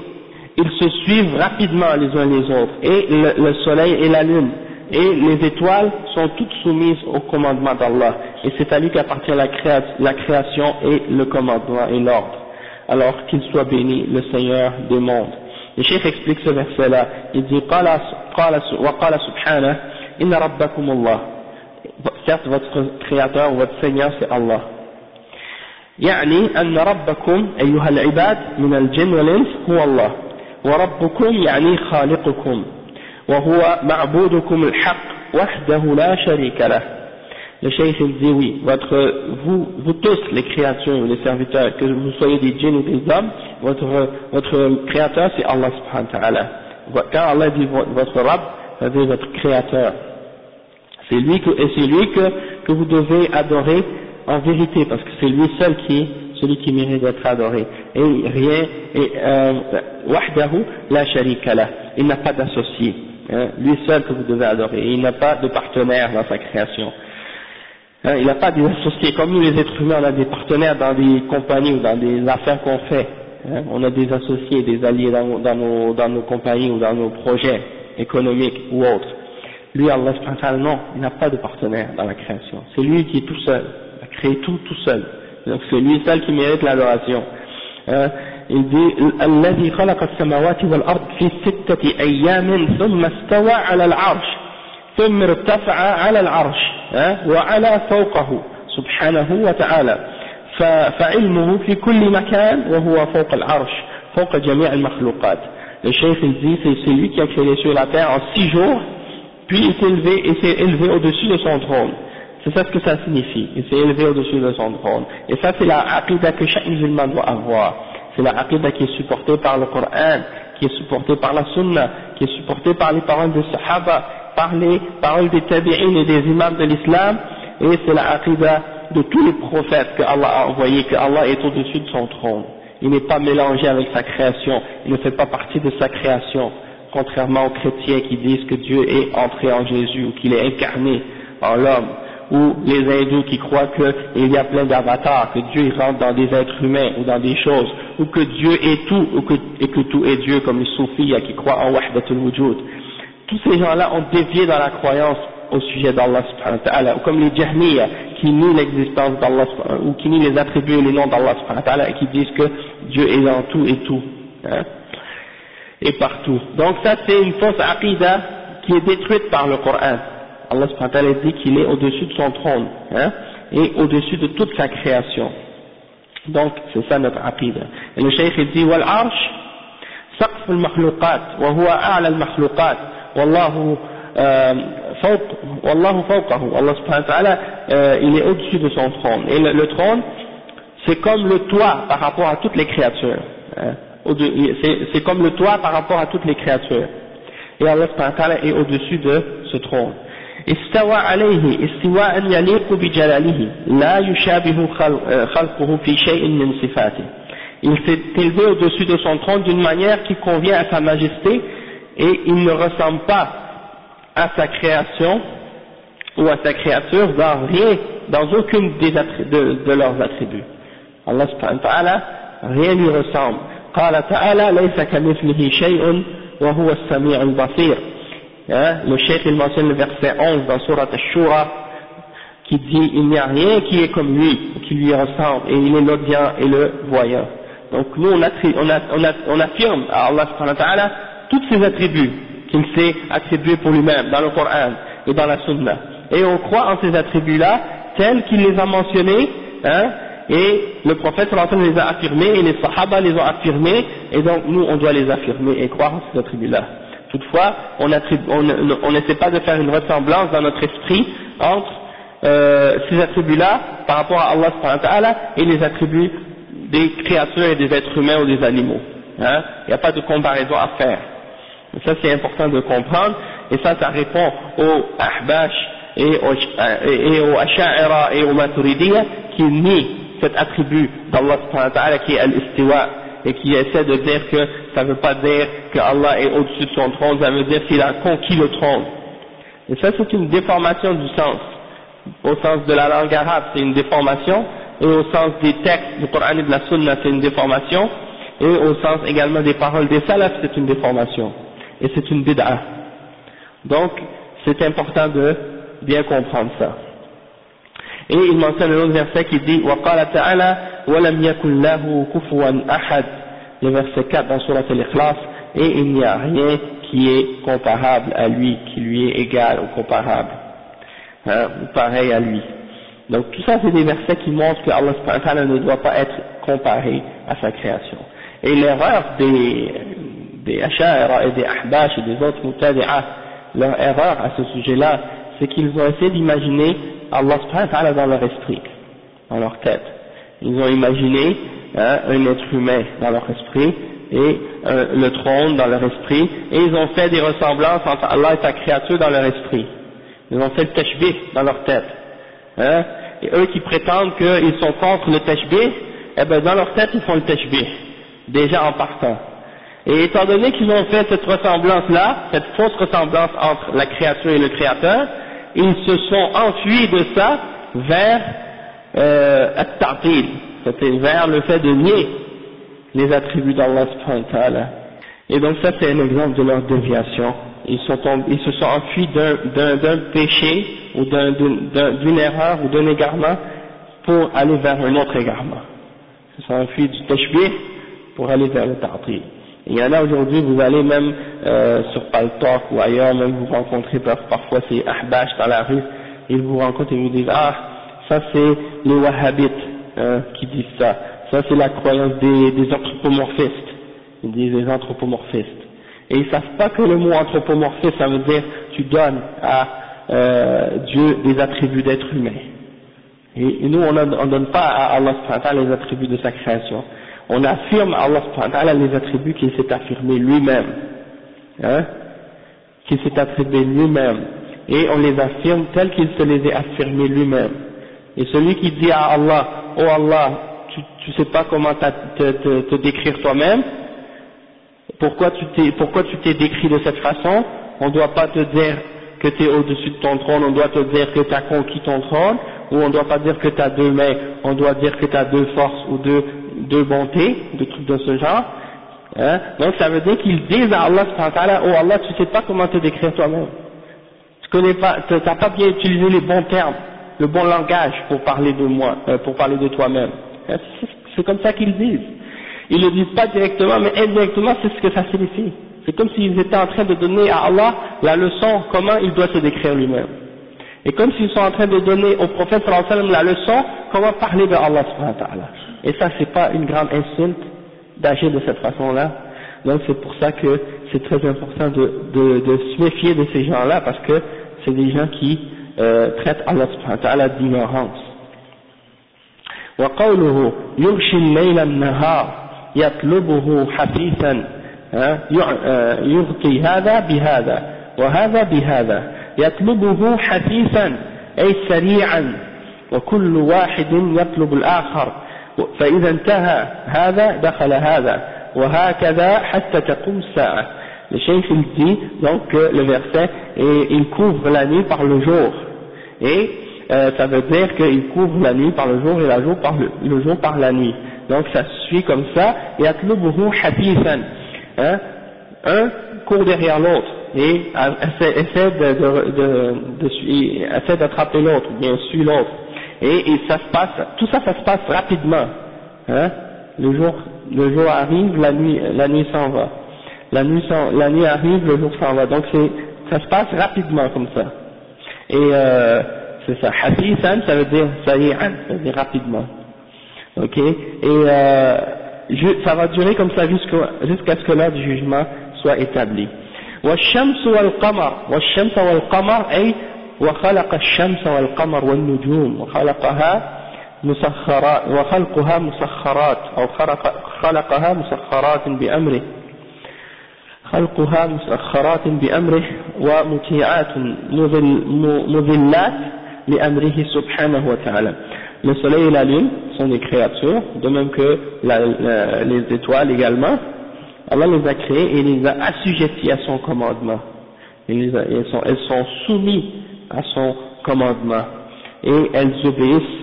ils se suivent rapidement les uns les autres, et le soleil et la lune et les étoiles sont toutes soumises au commandement d'Allah, et c'est à lui qu'appartient la création et le commandement et l'ordre. Alors qu'il soit béni le Seigneur des mondes. Le Cheikh explique ce verset là, il dit wa qala subhanahu inna rabbakum Allah, certes votre créateur ou votre Seigneur c'est Allah. يعني أن ربكم أيها العباد من الجن والإنس هو الله وربكم يعني خالقكم وهو معبودكم الحق وحده لا شريك له. Le Cheikh dit oui, vous tous les créatures, les serviteurs, que vous soyez des djinns ou des hommes, votre créateur c'est Allah subhanahu wa ta'ala. Quand Allah dit votre Rabb, ça veut dire votre créateur. C'est lui que vous devez adorer en vérité, parce que c'est lui seul qui est celui qui mérite d'être adoré. Et wahdahu la sharika lah, il n'a pas d'associé, hein, lui seul que vous devez adorer, et il n'a pas de partenaire dans sa création. Hein, il n'a pas des associés. Comme nous les êtres humains, on a des partenaires dans des compagnies ou dans des affaires qu'on fait. Hein, on a des associés, des alliés dans nos compagnies ou dans nos projets économiques ou autres. Lui, Allah subhanahu wa ta'ala, non, il n'a pas de partenaire dans la création. C'est lui qui est tout seul. Il a créé tout seul. Donc c'est lui seul qui mérite l'adoration. Il dit الذي خلق السماوات والأرض في 6 أيام ثم استوى على العرش ثم ارتفع على العرش وعلى فوقه سبحانه وتعالى فعلمه في كل مكان وهو فوق العرش فوق جميع المخلوقات. Le cheikh il dit c'est lui qui a créé les cieux et la terre en 6 jours, puis il s'est élevé au-dessus de son trône. C'est ça ce que ça signifie, il s'est élevé au-dessus de son trône. Et ça c'est la aqidah que chaque musulman doit avoir. C'est la aqidah qui est supportée par le Coran, qui est supportée par la Sunna, qui est supportée par les paroles des Sahaba, par les paroles des tabi'in et des imams de l'islam, et c'est la aqidah de tous les prophètes que Allah a envoyés, que Allah est au-dessus de son trône. Il n'est pas mélangé avec sa création, il ne fait pas partie de sa création, contrairement aux chrétiens qui disent que Dieu est entré en Jésus ou qu'il est incarné en l'homme, ou les hindous qui croient qu'il y a plein d'avatars, que Dieu rentre dans des êtres humains ou dans des choses, ou que Dieu est tout, et que tout est Dieu, comme les soufis qui croient en wahdatul wujud. Tous ces gens-là ont dévié dans la croyance au sujet d'Allah subhanahu wa ta'ala, ou comme les Jahmiya qui nient l'existence d'Allah ou qui nient les attributs et les noms d'Allah subhanahu wa ta'ala et qui disent que Dieu est dans tout et tout, hein, et partout. Donc ça c'est une fausse aqidah qui est détruite par le Coran. Allah subhanahu wa ta'ala dit qu'il est au-dessus de son trône, hein, et au-dessus de toute sa création. Donc c'est ça notre aqidah. Et le cheikh il dit wal arsh saqf al makhluqat wa huwa a'la al makhluqat wallahu fawqahu. Allah subhanahu wa ta'ala il est au-dessus de son trône. Et le trône c'est comme le toit par rapport à toutes les créatures, hein, c'est comme le toit par rapport à toutes les créatures. Et Allah subhanahu wa ta'ala est au-dessus de ce trône. استوى عليه استواء يليق بجلاله لا يشابه خلقه في شيء من صفاته. Il s'est élevé au-dessus de son trône d'une manière qui convient à sa majesté et il ne ressemble pas à sa création ou à sa créature dans rien, dans aucune de leurs attributs. Allah subhanahu wa ta'ala, rien lui ressemble. قال تعالى ليس كمثله شيء وهو السميع البصير. Le cheikh il mentionne le verset 11 dans Surat Ash-Shura qui dit il n'y a rien qui est comme lui, qui lui ressemble, et il est l'audient et le voyant. Donc nous on affirme à Allah subhanahu wa ta'ala tous ses attributs qu'il s'est attribués pour lui-même dans le Coran et dans la Sunna, et on croit en ces attributs là tels qu'il les a mentionnés, hein, et le prophète sallallahu alayhi wa sallam les a affirmés et les sahaba les ont affirmés, et donc nous on doit les affirmer et croire en ces attributs là. Toutefois, on n'essaie pas de faire une ressemblance dans notre esprit entre ces attributs-là par rapport à Allah subhanahu wa ta'ala et les attributs des créatures et des êtres humains ou des animaux. Hein? Il n'y a pas de comparaison à faire. Et ça c'est important de comprendre, et ça répond aux Ahbash et aux Asha'ira et aux Maturidiyya qui nient cet attribut d'Allah subhanahu wa ta'ala qui est al-istiwa, et qui essaie de dire que ça ne veut pas dire que Allah est au-dessus de son trône, ça veut dire qu'il a conquis le trône. Et ça c'est une déformation du sens. Au sens de la langue arabe c'est une déformation, et au sens des textes du Coran et de la Sunna c'est une déformation, et au sens également des paroles des salafs c'est une déformation. Et c'est une bid'a. Donc c'est important de bien comprendre ça. Et il mentionne un autre verset qui dit وَقَالَ تَعَالَى وَلَمْ يَكُنْ لَهُ كُفُوًا أَحَدٌ, le verset 4 dans Surat Al-Ikhlas, et il n'y a rien qui est comparable à lui, qui lui est égal ou comparable, hein, ou pareil à lui. Donc tout ça c'est des versets qui montrent que Allah subhanahu wa ta'ala ne doit pas être comparé à sa création. Et l'erreur des Asha'ira et des Ahbash et des autres Mutadi'a, leur erreur à ce sujet-là, c'est qu'ils ont essayé d'imaginer Allah subhanahu wa ta'ala dans leur esprit, dans leur tête. Ils ont imaginé un être humain dans leur esprit et le trône dans leur esprit, et ils ont fait des ressemblances entre Allah et sa créature dans leur esprit. Ils ont fait le tashbih dans leur tête. Hein? Et eux qui prétendent qu'ils sont contre le tashbih, eh ben dans leur tête ils font le tashbih, déjà en partant. Et étant donné qu'ils ont fait cette ressemblance-là, cette fausse ressemblance entre la créature et le créateur, ils se sont enfuis de ça vers at-ta'til, c'est-à-dire vers le fait de nier les attributs d'Allah subhanahu wa ta'ala. Et donc ça c'est un exemple de leur déviation. Ils se sont enfuis d'un péché ou d'une erreur ou d'un égarement pour aller vers un autre égarement. Ils se sont enfuis du tashbih pour aller vers le ta'til. Il y en a aujourd'hui, vous allez même sur Paltalk ou ailleurs, même vous rencontrez parfois ces ahbash dans la rue, ils vous rencontrent et vous disent ah ça c'est les wahhabites qui disent ça, ça c'est la croyance des anthropomorphistes, ils disent les anthropomorphistes, et ils savent pas que le mot anthropomorphiste ça veut dire tu donnes à Dieu des attributs d'être humain, et nous on donne pas à Allah subhanahu wa ta'ala les attributs de sa création, on affirme à Allah subhanahu wa ta'ala les attributs qu'il s'est affirmé lui-même, qu'il s'est attribué lui-même, et on les affirme tels qu'il se les a affirmés lui-même. Et celui qui dit à Allah, oh Allah, tu sais pas comment te décrire toi-même, pourquoi tu t'es décrit de cette façon, on ne doit pas te dire que tu es au-dessus de ton trône, on doit te dire que tu as conquis ton trône, ou on ne doit pas dire que tu as deux mains, on doit dire que tu as deux forces ou deux bontés, des trucs de ce genre. Donc ça veut dire qu'ils disent à Allah, oh Allah, tu sais pas comment te décrire toi-même. Tu connais pas, t'as pas bien utilisé les bons termes, le bon langage pour parler de moi, pour parler de toi-même. C'est comme ça qu'ils disent. Ils le disent pas directement, mais indirectement c'est ce que ça signifie. C'est comme s'ils étaient en train de donner à Allah la leçon comment il doit se décrire lui-même. Et comme s'ils sont en train de donner au prophète sallallahu alayhi wa sallam la leçon comment parler de Allah subhanahu wa ta'ala. Et ça c'est pas une grande insulte d'agir de cette façon-là. Donc c'est pour ça que c'est très important de se méfier de ces gens-là, parce que c'est des gens qui traitent Allah subhanahu wa ta'ala d'ignorance. وقوله يغشي الليل النهار يطلبه حثيثا يغطي هذا بهذا وهذا بهذا يطلبه حثيثا أي سريعا وكل واحد يطلب الآخر فإذا انتهى هذا دخل هذا وهكذا حتى تقوم الساعة. Le cheikh il dit donc le verset et il couvre la nuit par le jour, et ça veut dire qu'il couvre la nuit par le jour et le jour par la nuit. Donc ça suit comme ça, yatlubuhu hafifan, un court derrière l'autre et essaie d'attraper l'autre, bien suit l'autre, et ça se passe, tout ça se passe rapidement, le jour arrive, la nuit s'en va, la nuit arrive, le jour s'en va, donc ça se passe rapidement comme ça, et c'est ça, hafifan ça veut dire sari'an, ça veut dire rapidement, ok, et ça va durer comme ça jusqu'à ce que l'heure du jugement soit établie. والشمس والقمر أي وخلق الشمس والقمر والنجوم وخلقها مسخرات أو خلقها مسخرات بأمره ومطيعات مذلات لأمره سبحانه وتعالى. Le soleil et la lune sont des créatures, de même que les étoiles également. Allah les a créées et les a assujetties à son commandement. Elles sont soumises à son commandement et elles obéissent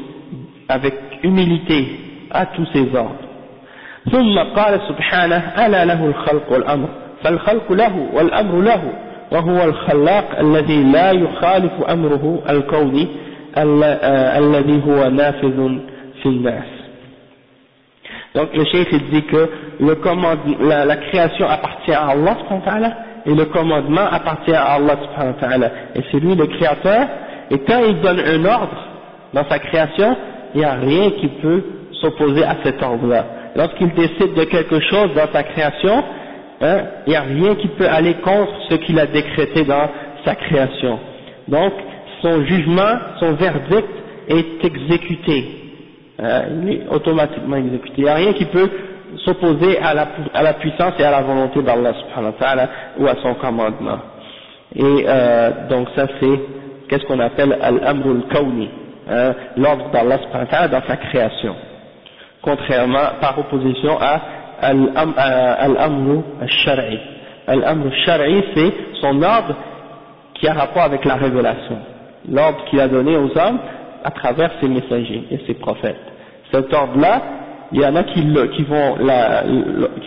avec humilité à tous ses ordres. ثم قال سبحانه ألا له الخلق والأمر فالخلق له والأمر له وهو الخلاق الذي لا يخالف أمره الكوني الذي هو نافذ في الناس. Donc le cheikh il dit que la création appartient à Allah subhanahu wa ta'ala et le commandement appartient à Allah subhanahu wa ta'ala, et c'est lui le créateur, et quand il donne un ordre dans sa création, il n'y a rien qui peut s'opposer à cet ordre-là. Lorsqu'il décide de quelque chose dans sa création, il n'y a rien qui peut aller contre ce qu'il a décrété dans sa création. Donc son jugement, son verdict est exécuté, il est automatiquement exécuté. Il n'y a rien qui peut s'opposer à la puissance et à la volonté d'Allah subhanahu wa ta'ala ou à son commandement. Et donc ça c'est qu'est-ce qu'on appelle al-amrul kawni, l'ordre d'Allah subhanahu wa ta'ala dans sa création, contrairement, par opposition à al-amru al-shar'i. Al-amru al-shar'i c'est son ordre qui a rapport avec la révélation, l'ordre qu'il a donné aux hommes à travers ses messagers et ses prophètes. Cet ordre-là, il y en a qui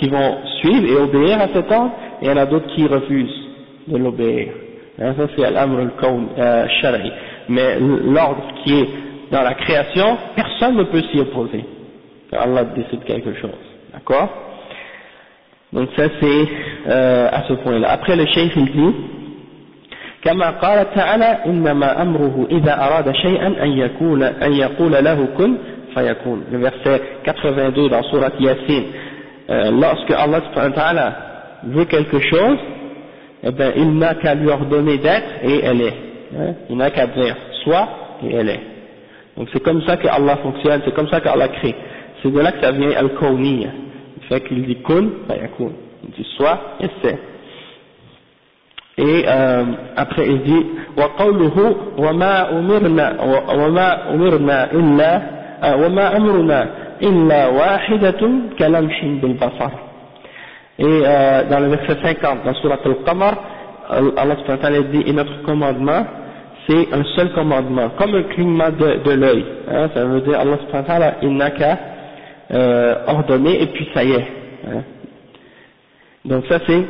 vont suivre et obéir à cet ordre, et il y en a d'autres qui refusent de l'obéir. Ça c'est al-amr al-kawn shari. Mais l'ordre qui est dans la création, personne ne peut s'y opposer. Allah décide quelque chose. D'accord? Donc ça c'est à ce point-là. Après le cheikh il dit كما قال تعالى إنما أمره إذا أراد شيئا أن يقول له كن فيكون. Le verset 82 dans Surat Yasin. Lorsque Allah subhanahu wa ta'ala veut quelque chose, eh ben, il n'a qu'à lui ordonner d'être et elle est. Il n'a qu'à dire soit et elle est. Donc c'est comme ça que Allah fonctionne, c'est comme ça qu'Allah crée. C'est de là que ça vient al-kawniyya. Il fait qu'il dit kun, fayakun. Il dit soit et c'est. Et après il dit وقوله وما أمرنا إلا واحدة كلمح بالبصر. Et dans le verset 50 dans Surat Al-Qamar, Allah subhanahu wa ta'ala dit et notre commandement c'est un seul commandement comme un clignement de l'œil, ça veut dire Allah subhanahu wa ta'ala il n'a qu'à ordonner et puis ça y est, donc ça c'est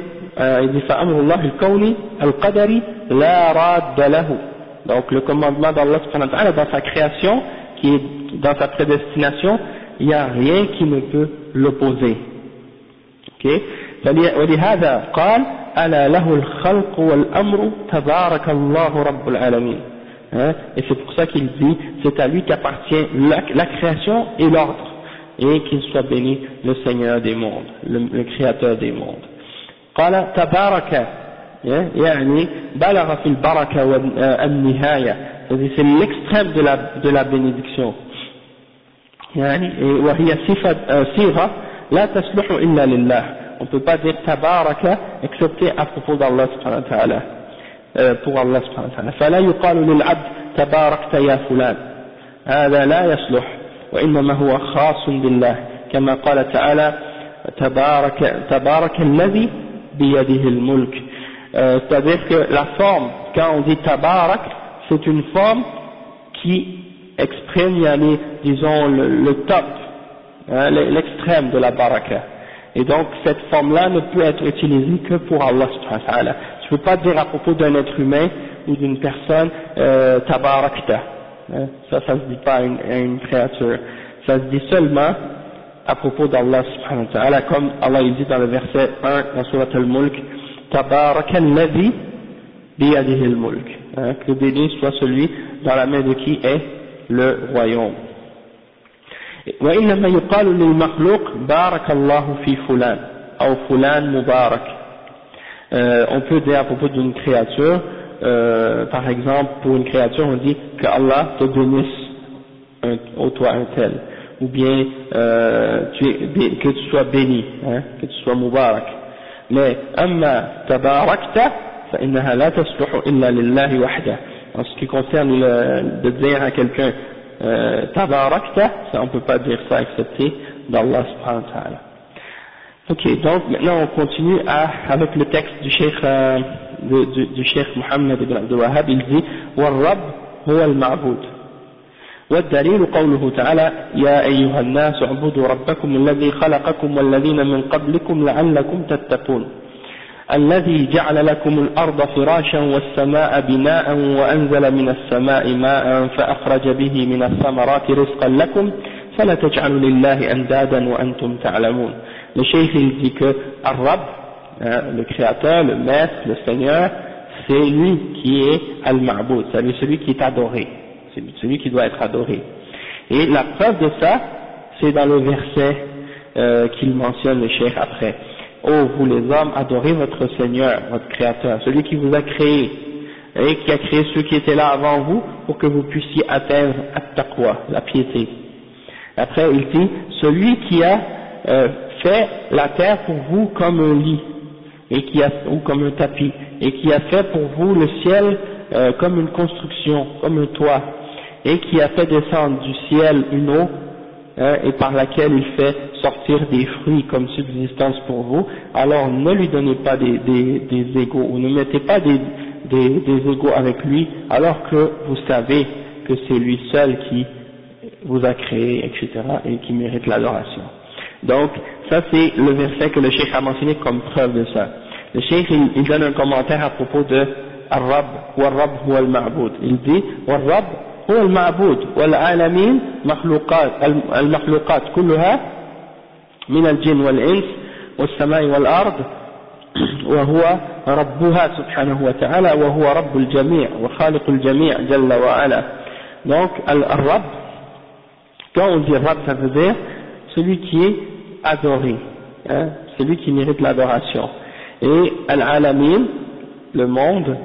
il dit fa'amrullah al-kawni al-qadari la radda lahu. Donc le commandement d'Allah subhanahu wa ta'ala dans sa création qui est dans sa prédestination, il n'y a rien qui ne peut l'opposer. Okay. ولهذا قال ألا له الخلق والأمر تبارك الله رب العالمين. Et c'est pour ça qu'il dit c'est à lui qu'appartient la création et l'ordre, et qu'il soit béni le Seigneur des mondes, le Créateur des mondes. قال تبارك يعني بلغ في البركة والنهاية, c'est l'extrême de la bénédiction. يعني وهي صيغة لا تصلح إلا لله. On ne peut pas dire tabaraka excepté à propos d'Allah subhanahu wa ta'ala, pour Allah subhanahu wa ta'ala. فلا يقال للعبد تباركت يا فلان, هذا لا يصلح, وإنما هو خاص بالله كما قال تعالى تبارك الذي بيده الملك. C'est-à-dire que la forme, quand on dit tabarak, c'est une forme qui exprime, disons, le top, l'extrême de la baraka. Et donc, cette forme-là ne peut être utilisée que pour Allah subhanahu wa ta'ala. Tu ne peux pas dire à propos d'un être humain ou d'une personne, tabarakta. Ça se dit pas à une créature. Ça se dit seulement à propos d'Allah subhanahu wa ta'ala, comme Allah il dit dans le verset 1 dans Surat Al-Mulk, tabaraka alladhi biyadihi al-mulk. Que béni soit celui dans la main de qui est le royaume. وإنما يقال للمخلوق بارك الله في فلان أو فلان مبارك. On peut dire à propos d'une créature, par exemple pour une créature on dit que Allah te bénisse toi un tel, ou bien que tu sois béni, que tu sois mubarak. Mais أما تباركت فإنها لا تصلح إلا لله وحده. En ce qui concerne de dire à quelqu'un tabarakta, ça on peut pas dire ça excepté d'Allah subhanahu wa ta'ala. Ok, donc maintenant on continue avec le texte du Cheikh Mohammed ibn Abdul Wahhab. Il dit والرب هو المعبود والدليل قوله تعالى يا أيها الناس اعبدوا ربكم الذي خلقكم والذين من قبلكم لعلكم تتقون الذي جعل لكم الأرض فراشا والسماء بناء وأنزل من السماء ماء فأخرج به من الثمرات رزقا لكم فلا تجعلوا لله أندادا وأنتم تعلمون. Le cheikh il dit que Ar-Rabb, le créateur, le maître, le Seigneur, c'est lui qui est Al-Ma'boud, c'est celui qui est adoré, c'est celui qui doit être adoré. Et la preuve de ça, c'est dans le verset qu'il mentionne le cheikh après. Oh, vous les hommes, adorez votre Seigneur, votre Créateur, celui qui vous a créé, et qui a créé ceux qui étaient là avant vous, pour que vous puissiez atteindre at-taqwa, la piété. Après, il dit, celui qui a fait la terre pour vous comme un lit, ou comme un tapis, et qui a fait pour vous le ciel comme une construction, comme un toit, et qui a fait descendre du ciel une eau, et par laquelle il fait sortir des fruits comme subsistance pour vous, alors ne lui donnez pas des égaux, ou ne mettez pas des égaux avec lui, alors que vous savez que c'est lui seul qui vous a créé, etc., et qui mérite l'adoration. Donc, ça c'est le verset que le cheikh a mentionné comme preuve de ça. Le cheikh, il donne un commentaire à propos de Ar-Rabb, War-Rabb huwa al-Ma'bud. Il dit, War-Rabb huwa al-Ma'bud, wal-Alamin al-Makhluqat kulluha min al-Jinn wal-Ins, wal-Samai wal-Ard, وهو ربها سبحانه وتعالى وهو رب الجميع وخالق الجميع جل وعلا. Donc al-Rabb, quand on dit Rabb, ça veut dire celui qui est adoré, hein, celui qui mérite l'adoration. Et al-Alamin, le monde,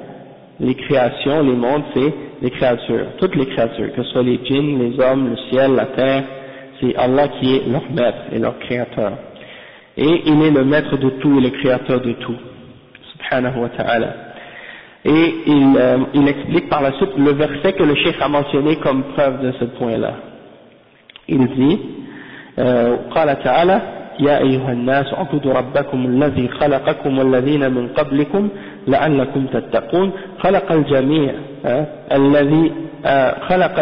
les créations, les mondes, c'est les créatures, toutes les créatures, que ce soit les djinns, les hommes, le ciel, la terre, c'est Allah qui est leur maître et leur créateur. Et il est le maître de tout et le créateur de tout, subhanahu wa ta'ala. Et il explique par la suite le verset que le cheikh a mentionné comme preuve de ce point-là. Il dit, قال تعالى يا أيها الناس اعبدوا ربكم الذي خلقكم والذين من قبلكم لعلكم تتقون خلق الجميع الذي خلق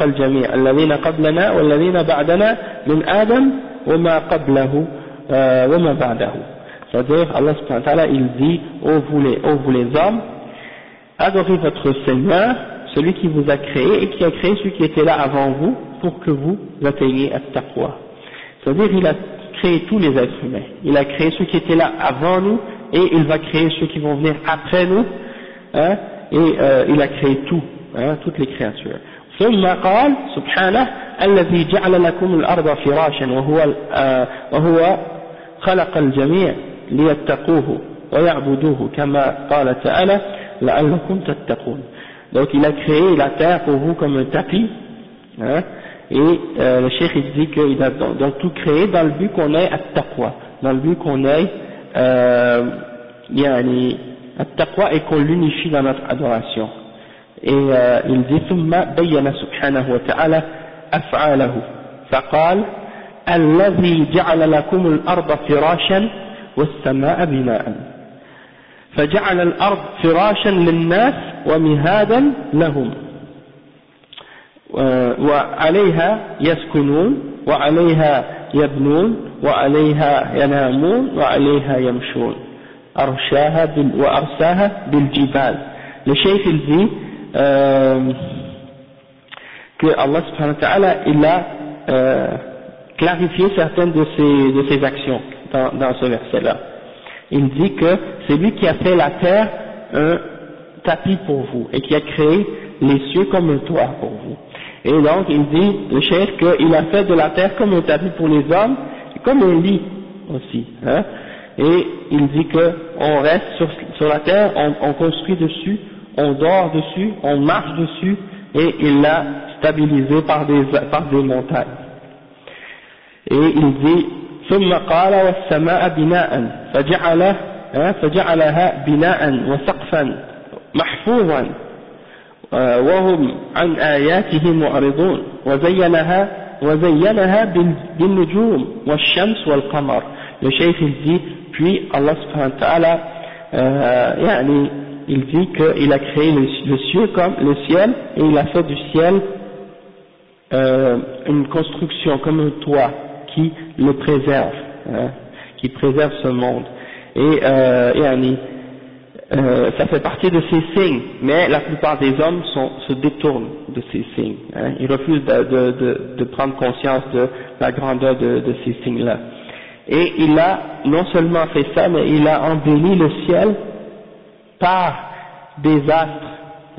الجميع الذين قبلنا والذين بعدنا من آدم وما قبله وما بعده. C'est-à-dire, Allah subhanahu wa ta'ala, il dit, ô vous les hommes, adorez votre Seigneur, celui qui vous a créé et qui a créé celui qui était là avant vous, pour que vous atteigniez at-taqwa. C'est-à-dire, il a créé tous les êtres humains. Il a créé ceux qui étaient là avant nous, et il va créer ceux qui vont venir après nous, hein, et il a créé tout, hein, toutes les créatures. ثم قال سبحانه الذي جعل لكم الأرض فراشا وهو خلق الجميع ليتقوه ويعبدوه كما قال تعالى لعلكم تتقون. Donc il a créé la terre pour vous comme un tapis, hein, et le cheikh il dit qu'il a donc tout créé dans le but qu'on ait at-taqwa, dans le but qu'on ait yani at-taqwa et qu'on l'unifie dans notre adoration. Et il dit ثم بين سبحانه وتعالى أفعاله فقال الذي جعل لكم الأرض فراشا والسماء بناء فجعل الأرض فراشا للناس ومهادا لهم وعليها يسكنون وعليها يبنون وعليها ينامون وعليها يمشون وأرساها بالجبال. Le cheikh il dit que Allah subhanahu wa ta'ala il a clarifié certaines de ses actions dans ce verset-là. Il dit que c'est lui qui a fait la terre un tapis pour vous et qui a créé les cieux comme un toit pour vous. Et donc il dit, le cheikh, qu'il a fait de la terre comme un tapis pour les hommes et comme un lit aussi, hein. Et il dit que on reste sur la terre, on construit dessus, on dort dessus, on marche dessus, et il l'a stabilisé par des montagnes. Et il dit ثم قال والسماء بناء فجعلها بناء وسقفا محفوظا وهم عن آياته معرضون وزينها بالنجوم والشمس والقمر. Le cheikh il dit, puis Allah subhanahu wa ta'ala يعني il dit qu'il a créé le ciel comme le ciel, et il a fait du ciel une construction comme un toit qui le préserve, hein, qui préserve ce monde. Et ça fait partie de ces signes, mais la plupart des hommes se détournent de ces signes, hein, ils refusent de prendre conscience de la grandeur de ces signes-là. Et il a non seulement fait ça, mais il a embelli le ciel par des astres,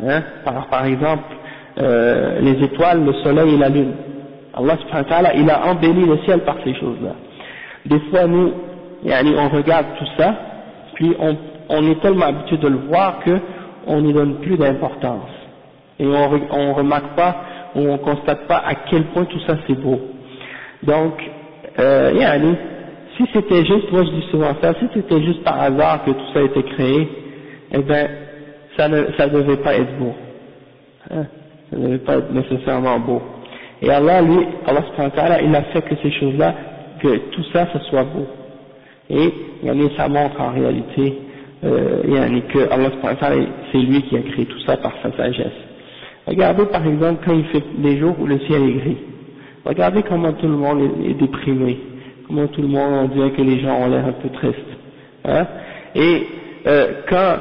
hein, par exemple les étoiles, le soleil et la lune. Allah subhanahu wa ta'ala, il a embelli le ciel par ces choses-là. Des fois nous, on regarde tout ça, puis on est tellement habitué de le voir qu'on n'y donne plus d'importance. Et on remarque pas, ou on constate pas à quel point tout ça c'est beau. Donc, si c'était juste, moi je dis souvent ça, si c'était juste par hasard que tout ça a été créé, eh ben, ça devait pas être beau. Hein? Ça devait pas être nécessairement beau. Et Allah, lui, Allah subhanahu wa ta'ala, il a fait que ces choses-là, que tout ça, ça soit beau. Et, ça montre en réalité que Allah subhanahu wa ta'ala, c'est lui qui a créé tout ça par sa sagesse. Regardez par exemple quand il fait des jours où le ciel est gris. Regardez comment tout le monde est déprimé, comment tout le monde, on dirait que les gens ont l'air un peu tristes. Hein? Et quand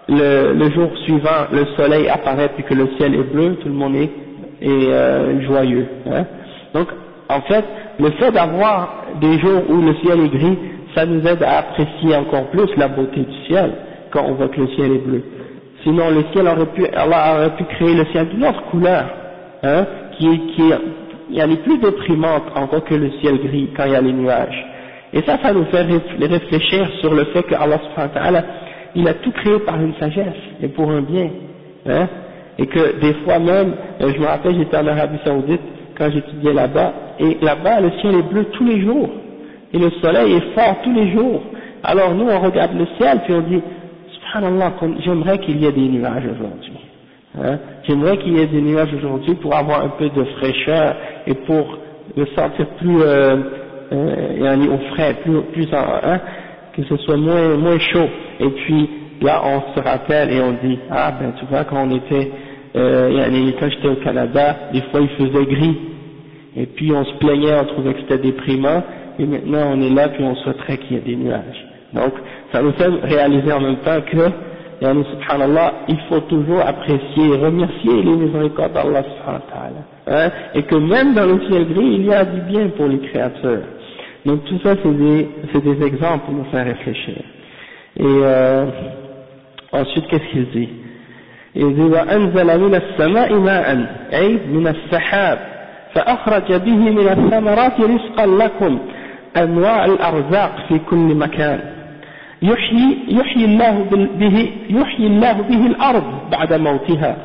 le jour suivant, le soleil apparaît puis que le ciel est bleu, tout le monde est joyeux. Hein? Donc, en fait, le fait d'avoir des jours où le ciel est gris, ça nous aide à apprécier encore plus la beauté du ciel quand on voit que le ciel est bleu. Sinon, le ciel Allah aurait pu créer le ciel d'une autre couleur, hein, il y a les plus déprimantes encore que le ciel gris quand il y a les nuages. Et ça nous fait réfléchir sur le fait que Allah subhanahu wa ta'ala, il a tout créé par une sagesse et pour un bien, hein, et que des fois même, je me rappelle, j'étais en Arabie Saoudite quand j'étudiais là-bas, et là-bas le ciel est bleu tous les jours, et le soleil est fort tous les jours. Alors nous on regarde le ciel puis on dit, subhanallah, j'aimerais qu'il y ait des nuages aujourd'hui. Hein? J'aimerais qu'il y ait des nuages aujourd'hui pour avoir un peu de fraîcheur et pour me sentir plus au frais, plus que ce soit moins chaud. Et puis là on se rappelle et on dit, ah ben tu vois quand on était quand j'étais au Canada, des fois il faisait gris et puis on se plaignait, on trouvait que c'était déprimant, et maintenant on est là puis on souhaiterait qu'il y ait des nuages. Donc ça nous fait réaliser en même temps que subhanallah, il faut toujours apprécier et remercier les miséricordes d'Allah subhanahu wa ta'ala, hein, et que même dans le ciel gris il y a du bien pour les créatures. Donc tout ça c'est des exemples pour nous faire réfléchir. Et ensuite qu'est-ce qu'il dit? Il dit وأنزل من السماء ماء أي من السحاب فأخرج به من الثمرات رزقا لكم أنواع الأرزاق في كل مكان يحيي الله به الأرض بعد موتها.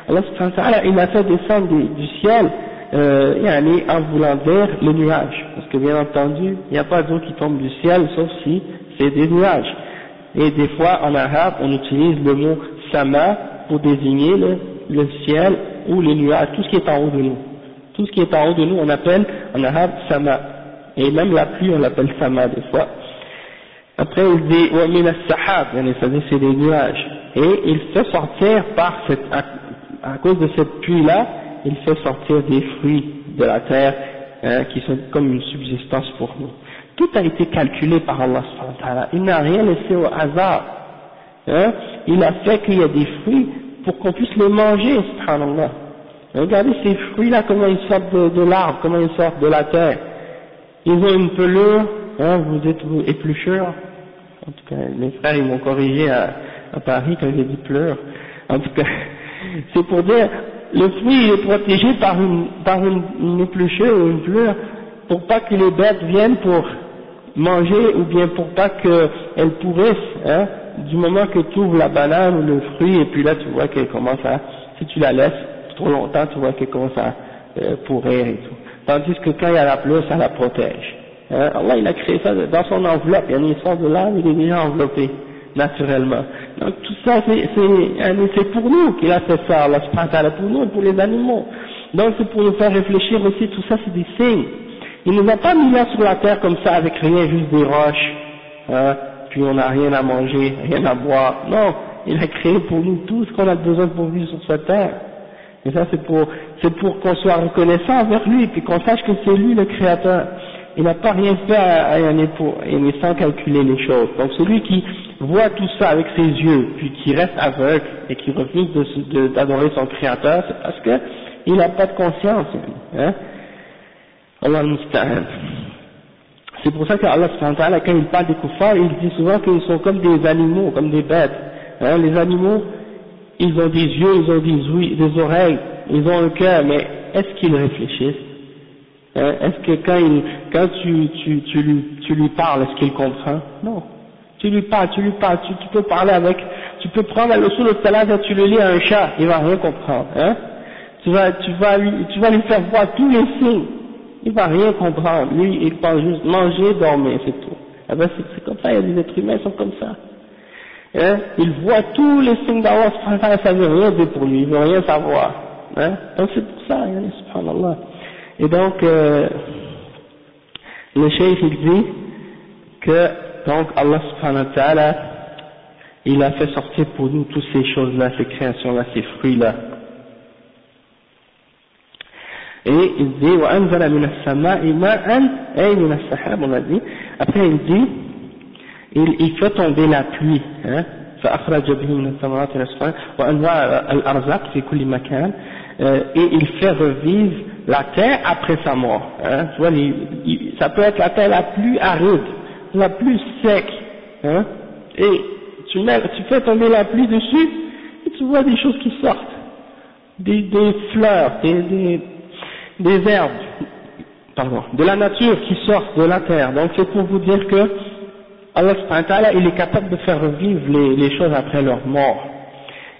Allah subhanahu wa ta'ala, il a fait descendre du ciel en voulant dire les nuages, parce que bien entendu il n'y a pas d'eau qui tombe du ciel sauf si c'est des nuages. Et des fois en arabe on utilise le mot sama pour désigner le ciel ou les nuages, tout ce qui est en haut de nous. Tout ce qui est en haut de nous on appelle en arabe sama, et même la pluie on l'appelle sama des fois. Après il dit wa min as-sahab, c'est-à-dire c'est des nuages, et il fait sortir à cause de cette pluie là, il fait sortir des fruits de la terre qui sont comme une subsistance pour nous. Tout a été calculé par Allah subhanahu wa ta'ala, il n'a rien laissé au hasard, hein? Il a fait qu'il y a des fruits pour qu'on puisse les manger, subhanallah. Regardez ces fruits là, comment ils sortent de l'arbre, comment ils sortent de la terre. Ils ont une pelure, hein, vous êtes éplucheurs. En tout cas, mes frères ils m'ont corrigé à Paris quand j'ai dit pleure. En tout cas, c'est pour dire, le fruit est protégé par une épluchure ou une pleure, pour pas que les bêtes viennent pour manger, ou bien pour pas qu'elles pourrissent, hein, du moment que tu ouvres la banane ou le fruit, et puis là tu vois qu'elle commence si tu la laisses trop longtemps, tu vois qu'elle commence à pourrir et tout. Tandis que quand il y a la pleure, ça la protège. Hein, Allah il a créé ça dans son enveloppe, il sort de là, il est déjà enveloppé, naturellement. Donc tout ça c'est pour nous qu'il a fait ça, Allah subhanahu wa ta'ala, pour nous, pour les animaux. Donc c'est pour nous faire réfléchir aussi, tout ça c'est des signes. Il ne nous a pas mis là sur la terre comme ça avec rien, juste des roches, hein, puis on n'a rien à manger, rien à boire. Non, il a créé pour nous tout ce qu'on a besoin pour vivre sur cette terre. Et ça c'est pour qu'on soit reconnaissant envers lui, puis qu'on sache que c'est lui le créateur. Il n'a pas rien fait sans calculer les choses. Donc celui qui voit tout ça avec ses yeux, puis qui reste aveugle et qui refuse d'adorer son créateur, c'est parce que il n'a pas de conscience, hein. Allah musta'an. C'est pour ça que Allah subhanahu wa ta'ala, quand il parle des kuffars, il dit souvent qu'ils sont comme des animaux, comme des bêtes. Hein, les animaux, ils ont des yeux, ils ont des oreilles, ils ont un cœur, mais est-ce qu'ils réfléchissent? Hein, est-ce que quand tu lui parles, est-ce qu'il comprend? Non. Tu lui parles, tu peux parler avec, tu peux prendre le sous le salade, tu le lis à un chat, il va rien comprendre, hein? Tu vas lui faire voir tous les signes, il va rien comprendre, lui, il pense juste manger, dormir, c'est tout. Eh ben, c'est comme ça, il y a des êtres humains qui sont comme ça. Hein? Il voit tous les signes d'Allah, ça veut rien dire pour lui, il veut rien savoir. Hein? Donc c'est pour ça, subhanallah. Et donc, le cheikh il dit que, donc Allah subhanahu wa ta'ala, il a fait sortir pour nous toutes ces choses-là, ces créations-là, ces fruits-là. Et il dit وأنزل من السماء ماء أي من السحاب, on a dit. Après il dit il fait tomber la pluie, hein, فأخرج به من الثمرات رزقا وأنواع الأرزاق في كل مكان, et il fait revivre la terre après sa mort, hein. Tu vois, ça peut être la terre la plus aride, la plus sec, hein, et tu fais tomber la pluie dessus et tu vois des choses qui sortent, des fleurs, des herbes, pardon, de la nature qui sortent de la terre. Donc c'est pour vous dire que Allah subhanahu wa ta'ala, il est capable de faire revivre les choses après leur mort.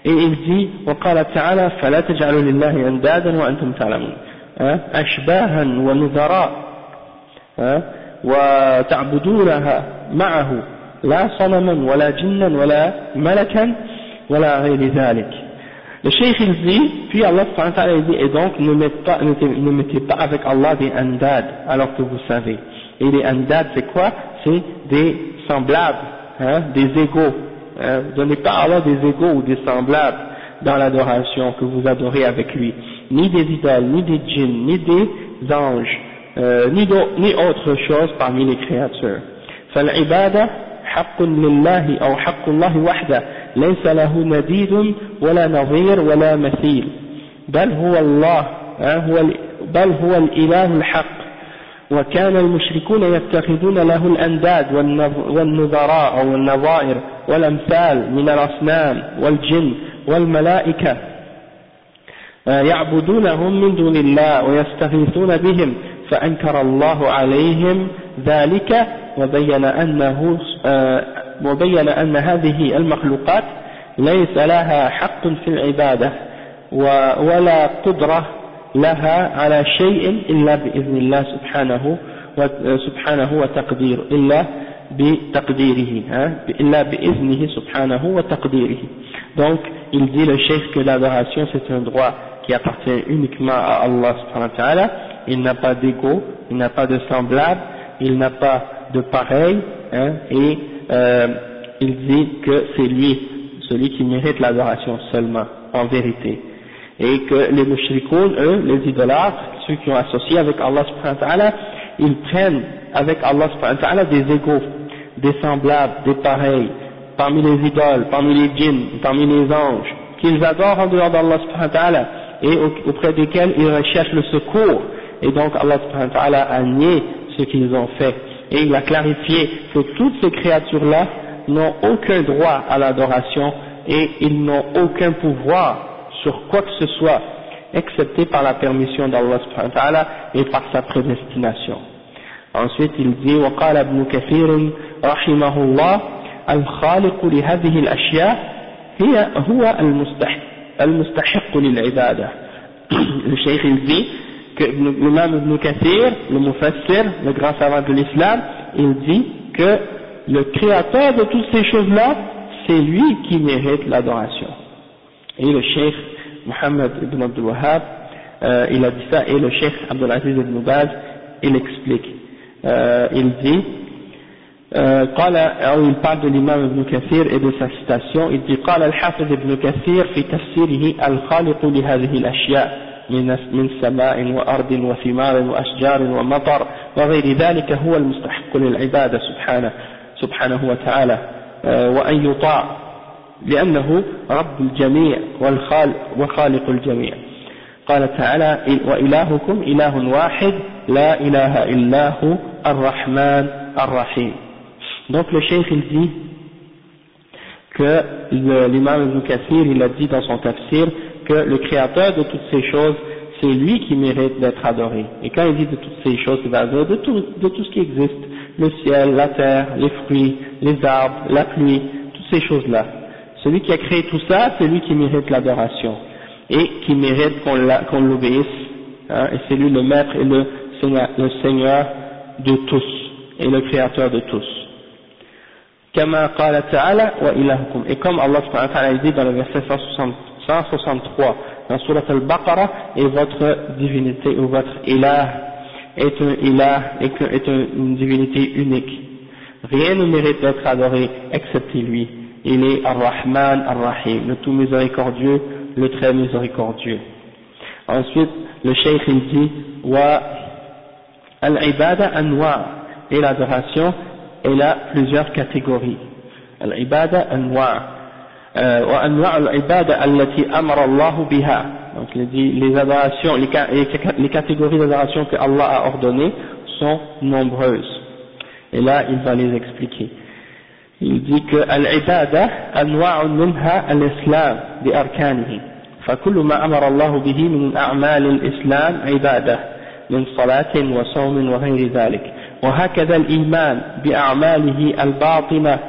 Et il dit وقال تعالى فلا تجعلوا لله أندادا وأنتم تعلمون أشباها ونذراء وتعبدونها معه لا صنما ولا جنا ولا ملكا ولا غير ذلك. Le cheikh il dit, puis Allah subhanahu wa ta'ala il dit, et donc ne mettez pas avec Allah des andad alors que vous savez. Et les andad c'est quoi? C'est des semblables, hein, des égaux. Ne donnez pas à Allah des égaux ou des semblables dans l'adoration que vous adorez avec lui, ni des idoles, ni des djinns, ni des anges, ni autre chose parmi les créatures. فالعبادة حق لله أو حق الله وحده ليس له نديد ولا نظير ولا مثيل بل هو الإله الحق. وكان المشركون يتخذون له الأنداد والنظراء أو النظائر والأمثال من الأصنام والجن والملائكة يعبدونهم من دون الله ويستغيثون بهم فأنكر الله عليهم ذلك وبين أن هذه المخلوقات ليس لها حق في العبادة ولا قدرة لها على شيء إلا بإذن الله سبحانه وتقدير إلا بتقديره إلا بإذنه سبحانه وتقديره. Donc il dit le cheikh que l'adoration c'est un droit qui appartient uniquement à Allah subhanahu wa ta'ala. Il n'a pas d'égo, il n'a pas de semblable, il n'a pas de pareil, hein, et il dit que c'est lui, celui qui mérite l'adoration seulement, en vérité. Et que les mushrikoun, eux, les idolâtres, ceux qui ont associé avec Allah subhanahu wa ta'ala, ils prennent avec Allah subhanahu wa ta'ala des égaux, des semblables, des pareils, parmi les idoles, parmi les djinns, parmi les anges, qu'ils adorent en dehors d'Allah subhanahu wa ta'ala, et auprès desquels ils recherchent le secours. Et donc Allah subhanahu wa ta'ala a nié ce qu'ils ont fait. Et il a clarifié que toutes ces créatures-là n'ont aucun droit à l'adoration et ils n'ont aucun pouvoir sur quoi que ce soit, excepté par la permission d'Allah subhanahu wa ta'ala et par sa prédestination. Ensuite il dit وقال ابن كثير رحمه الله الخالق لهذه الأشياء هو المستحق للعبادة. Le cheikh il dit que l'imam Ibn Kathir, le mufassir, le grand savant de l'islam, il dit que le créateur de toutes ces choses-là, c'est lui qui mérite l'adoration. Et le cheikh Muhammad ibn Abdul Wahhab, il a dit ça, et le cheikh Abdul Aziz ibn Baz, il explique. Il dit, il parle de l'imam Ibn Kathir et de sa citation, il dit قال الحافظ ابن كثير في تفسيره الخالق لهذه الأشياء من سماء وأرض وثمار وأشجار ومطر وغير ذلك هو المستحق للعبادة سبحانه وتعالى وأن يطاع لأنه رب الجميع وخالق الجميع. قال تعالى وإلهكم إله واحد لا إله إلا هو الرحمن الرحيم. Donc le cheikh il dit que l'imam Ibn Kathir il a dit dans son tafsir que le créateur de toutes ces choses c'est lui qui mérite d'être adoré. Et quand il dit de toutes ces choses, il va dire de tout ce qui existe, le ciel, la terre, les fruits, les arbres, la pluie, toutes ces choses-là. Celui qui a créé tout ça, c'est lui qui mérite l'adoration et qui mérite qu'on l'obéisse, hein, et c'est lui le maître et le Seigneur de tous et le créateur de tous. Kama qala ta'ala wa ilahukum, et comme Allah subhanahu wa ta'ala dit dans le verset 163 dans Surat al-Baqarah, et votre divinité ou votre ilah est un ilah est une divinité unique. Rien ne mérite d'être adoré excepté lui. il est Ar-Rahman Ar-Rahim, le tout miséricordieux, le très miséricordieux. Ensuite, le cheikh il dit wa al-ibada anwa, et l'adoration elle a plusieurs catégories. Al-ibada anwa wa anwa al-ibada allati amara Allah biha. Donc il dit les adorations, les catégories d'adoration que Allah a ordonnées sont nombreuses. Et là il va les expliquer. Il dit que al-ibada anwa'un minha al-islam bi arkanihi. فكل ما أمر الله به من أعمال الإسلام عبادة من صلاة وصوم وغير ذلك. وهكذا الإيمان بأعماله الباطنة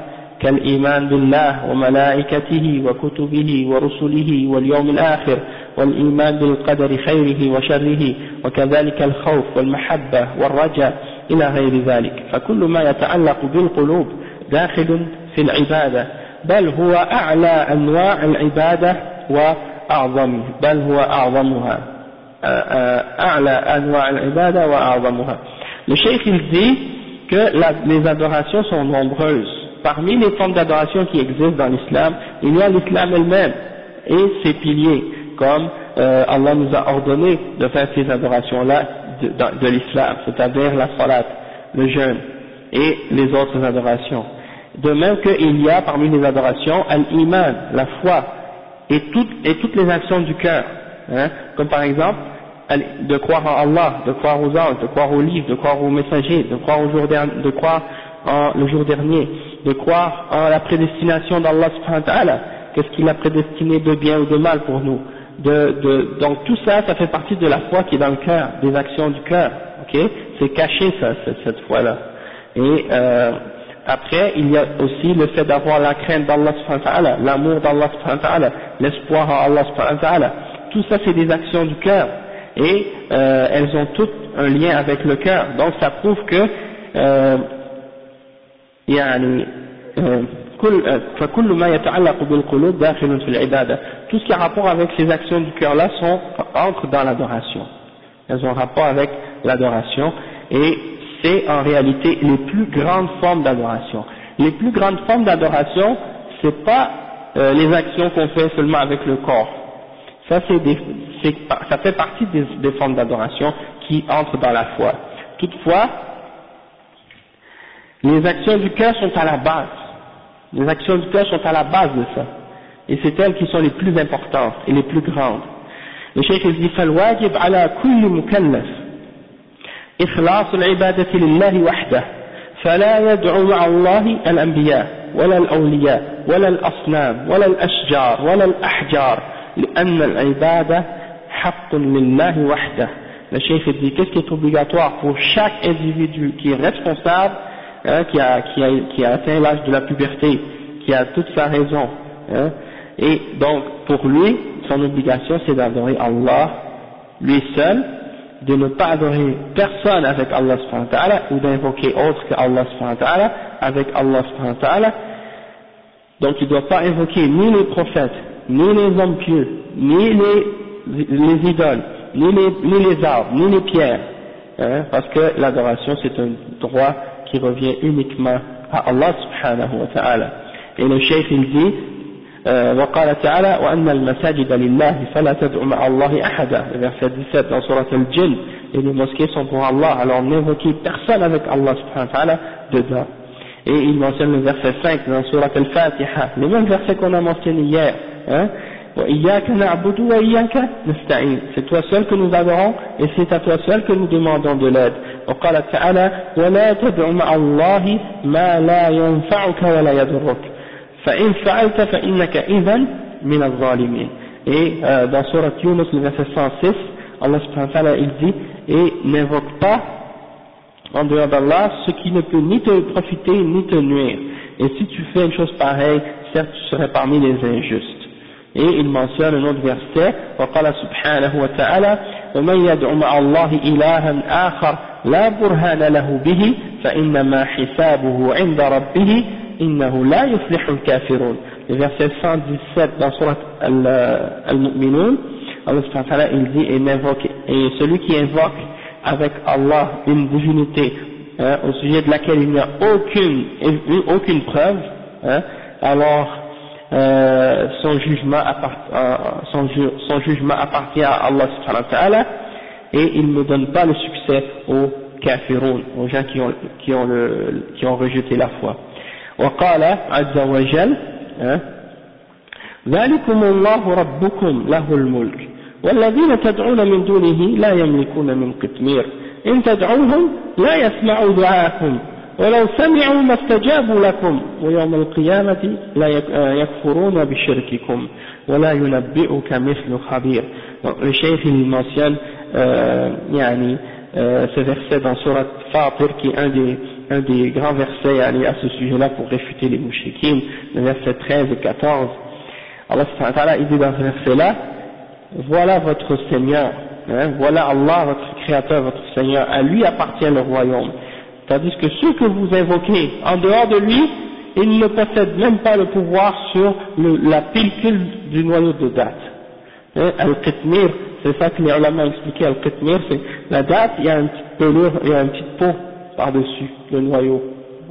كالإيمان بالله وملائكته وكتبه ورسله واليوم الآخر والإيمان بالقدر خيره وشره وكذلك الخوف والمحبة والرجاء إلى غير ذلك. فكل ما يتعلق بالقلوب داخل في العبادة بل هو أعلى أنواع العبادة وأعظمها بل هو أعظمها أعلى أنواع العبادة وأعظمها. Le cheikh il dit que les adorations sont nombreuses. Parmi les formes d'adoration qui existent dans l'islam, il y a l'islam elle-même et ses piliers, comme Allah nous a ordonné de faire ces adorations-là de l'islam, c'est-à-dire la salat, le jeûne et les autres adorations. De même qu'il y a parmi les adorations al-iman, la foi, et toutes les actions du cœur, hein, comme par exemple de croire en Allah, de croire aux anges, de croire aux livres, de croire aux messagers, de croire en le jour dernier, de croire en la prédestination d'Allah subhanahu wa ta'ala, qu'est-ce qu'il a prédestiné de bien ou de mal pour nous. Donc tout ça, ça fait partie de la foi qui est dans le cœur, des actions du cœur, ok? C'est caché ça, cette foi-là. Et après, il y a aussi le fait d'avoir la crainte d'Allah subhanahu wa ta'ala, l'amour d'Allah subhanahu wa ta'ala, l'espoir en Allah subhanahu wa ta'ala. Tout ça, c'est des actions du cœur. Et elles ont toutes un lien avec le cœur. Donc ça prouve que فكل ما يتعلق بالقلوب داخل في العبادة. Tout ce qui a rapport avec ces actions du cœur là entre dans l'adoration. Elles ont rapport avec l'adoration et c'est en réalité les plus grandes formes d'adoration. Les plus grandes formes d'adoration, c'est pas les actions qu'on fait seulement avec le corps. Ça fait partie des formes d'adoration qui entrent dans la foi. Toutefois, les actions du cœur sont à la base. Les actions du cœur sont à la base de ça. Et c'est elles qui sont les plus importantes et les plus grandes. Le cheikh dit فالواجب على كل مكلف إخلاص العبادة لله وحده فلا يدعو مع الله الأنبياء ولا الأولياء ولا الأصنام ولا الأشجار ولا الأحجار لأن العبادة حق لله وحده. Le cheikh dit qu'est-ce qui est obligatoire pour chaque individu qui est responsable, hein, qui a atteint l'âge de la puberté, qui a toute sa raison, hein, et donc pour lui son obligation c'est d'adorer Allah lui seul, de ne pas adorer personne avec Allah subhanahu wa ta'ala ou d'invoquer autre que Allah subhanahu wa ta'ala avec Allah subhanahu wa ta'ala. Donc il ne doit pas invoquer ni les prophètes, ni les hommes pieux, ni les idoles, ni les arbres, ni les pierres, hein, parce que l'adoration c'est un droit qui revient uniquement à Allah subhanahu wa ta'ala. Et le cheikh il dit وقال تعالى وأن المساجد لله فلا تدعوا مع الله أحدا. Le verset 17 dans Surat al-Jinn, et les mosquées sont pour Allah, alors n'invoquez personne avec Allah subhanahu wa ta'ala dedans. Et il mentionne le verset 5 dans Surat al-Fatiha, le même verset qu'on a mentionné hier, hein, وإياك نعبد وإياك نستعين. C'est toi seul que nous adorons et c'est à toi seul que nous demandons de l'aide. وقال تعالى ولا تدع مع الله ما لا ينفعك ولا يضرك فإن فعلت فإنك إذن من الظالمين. Et dans Surat Yunus le verset 106, Allah subhanahu wa ta'ala il dit et n'invoque pas en dehors d'Allah ce qui ne peut ni te profiter ni te nuire, et si tu fais une chose pareille, certes tu serais parmi les injustes. Et il mentionne un autre verset وقال سبحانه وتعالى ومن يدع مع الله إلها آخر لا برهان له به فإنما حسابه عند ربه إنه لا يفلح الكافرون. Le verset 117 dans Surat Al-Mu'minun, Allah subhanahu wa ta'ala il dit et celui qui invoque avec Allah une divinité, hein, au sujet de laquelle il n'y a aucune preuve, hein, alors son jugement appartient à Allah subhanahu wa ta'ala, et il ne donne pas le succès aux kafiroun, aux gens qui ont rejeté la foi. وقال عز وجل ذلكم الله ربكم له الملك والذين تدعون من دونه لا يملكون من قطمير إن تدعوهم لا يسمعوا دعاءكم ولو سمعوا ما استجابوا لكم ويوم القيامة لا يكفرون بشرككم ولا ينبئك مثل خبير. Le cheikh il mentionne ce verset dans Surat Fatir qui est un des grands versets à ce sujet-là pour réfuter les mouchriquines, le verset 13 et 14. Allah subhanahu wa ta'ala il dit dans ce verset-là, voilà votre Seigneur, voilà Allah votre Créateur, votre Seigneur, à lui appartient le royaume. Tandis que ceux que vous invoquez en dehors de lui, ils ne possèdent même pas le pouvoir sur la pellicule du noyau de date. Al-Qitmir, c'est ça que les ulama ont expliqué, Al-Qitmir, c'est la date, il y a une petite pelure, il y a une petite peau par-dessus, le noyau,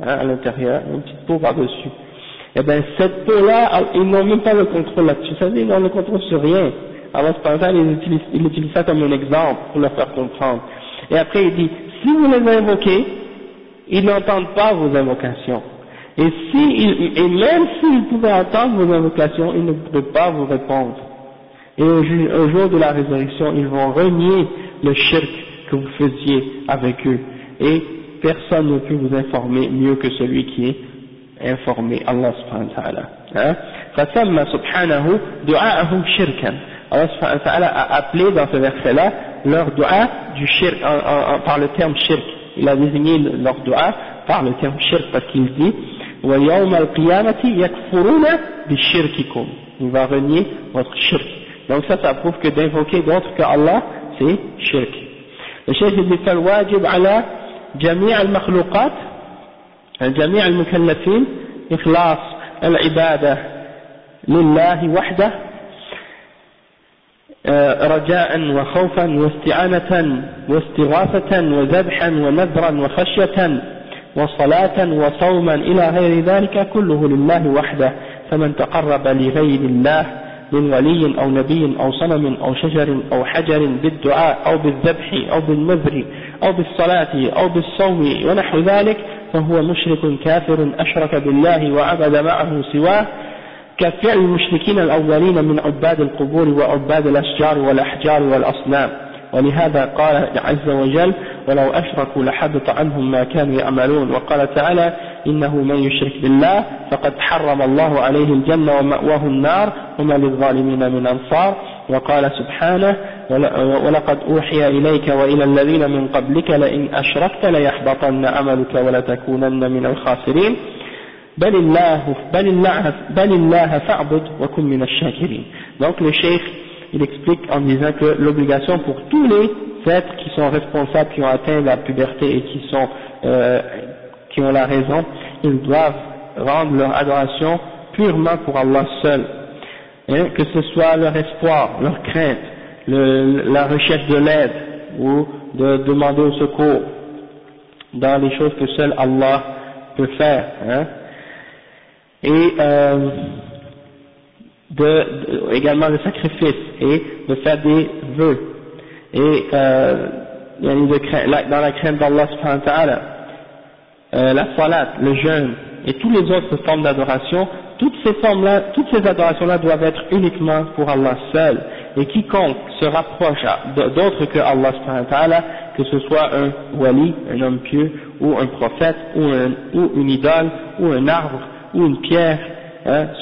à l'intérieur, une petite peau par-dessus. Et bien cette peau-là, ils n'ont même pas le contrôle là-dessus, ça veut dire qu'ils n'ont le contrôle sur rien. Alors cependant, il utilise ça comme un exemple pour leur faire comprendre. Et après il dit, si vous les invoquez, ils n'entendent pas vos invocations. Et même s'ils pouvaient entendre vos invocations, ils ne pourraient pas vous répondre. Et au jour de la résurrection, ils vont renier le shirk que vous faisiez avec eux. Et personne ne peut vous informer mieux que celui qui est informé, Allah subhanahu wa ta'ala. فَسَمَّ سُبْحَانَهُ دُعَاءَهُمْ شِرْكًا. Allah subhanahu wa ta'ala a appelé dans ce verset-là leur dua du shirk, par le terme shirk. Il a désigné leur dua par le terme shirk parce qu'il dit وَيَوْمَ الْقِيَامَةِ يَكْفُرُونَ بِشِرْكِكُمْ. Il va renier votre shirk. Donc ça prouve que d'invoquer d'autres que Allah, c'est shirk. Le cheikh dit فالواجب على جميع المخلوقات جميع المكلفين إخلاص العبادة لله وحده رجاء وخوفا واستعانة واستغاثة وذبحا ونذرا وخشية وصلاة وصوما إلى غير ذلك كله لله وحده. فمن تقرب لغير الله من ولي أو نبي أو صنم أو شجر أو حجر بالدعاء أو بالذبح أو بالنذر أو بالصلاة أو بالصوم ونحو ذلك فهو مشرك كافر أشرك بالله وعبد معه سواه كفعل المشركين الأولين من عباد القبور وعباد الأشجار والأحجار والأصنام. ولهذا قال عز وجل ولو أشركوا لحبط عنهم ما كانوا يعملون. وقال تعالى إنه من يشرك بالله فقد حرم الله عليه الجنة ومأواه النار وما للظالمين من أنصار. وقال سبحانه ولقد أوحي إليك وإلى الذين من قبلك لئن أشركت ليحبطن عملك ولتكونن من الخاسرين بل الله فاعبد وكن من الشاكرين. Donc le cheikh il explique en disant que l'obligation pour tous les êtres qui sont responsables, qui ont atteint la puberté et qui ont la raison, ils doivent rendre leur adoration purement pour Allah seul, que ce soit leur espoir, leur crainte, la recherche de l'aide ou de demander au secours dans les choses que seul Allah peut faire, et également le sacrifice et de faire des vœux et dans la crainte d'Allah subhanahu wa ta'ala, la salat, le jeûne et toutes les autres formes d'adoration, toutes ces adorations-là doivent être uniquement pour Allah seul, et quiconque se rapproche d'autres que Allah subhanahu wa ta'ala, que ce soit un wali, un homme pieux, ou un prophète, ou une idole, ou un arbre, ou une pierre,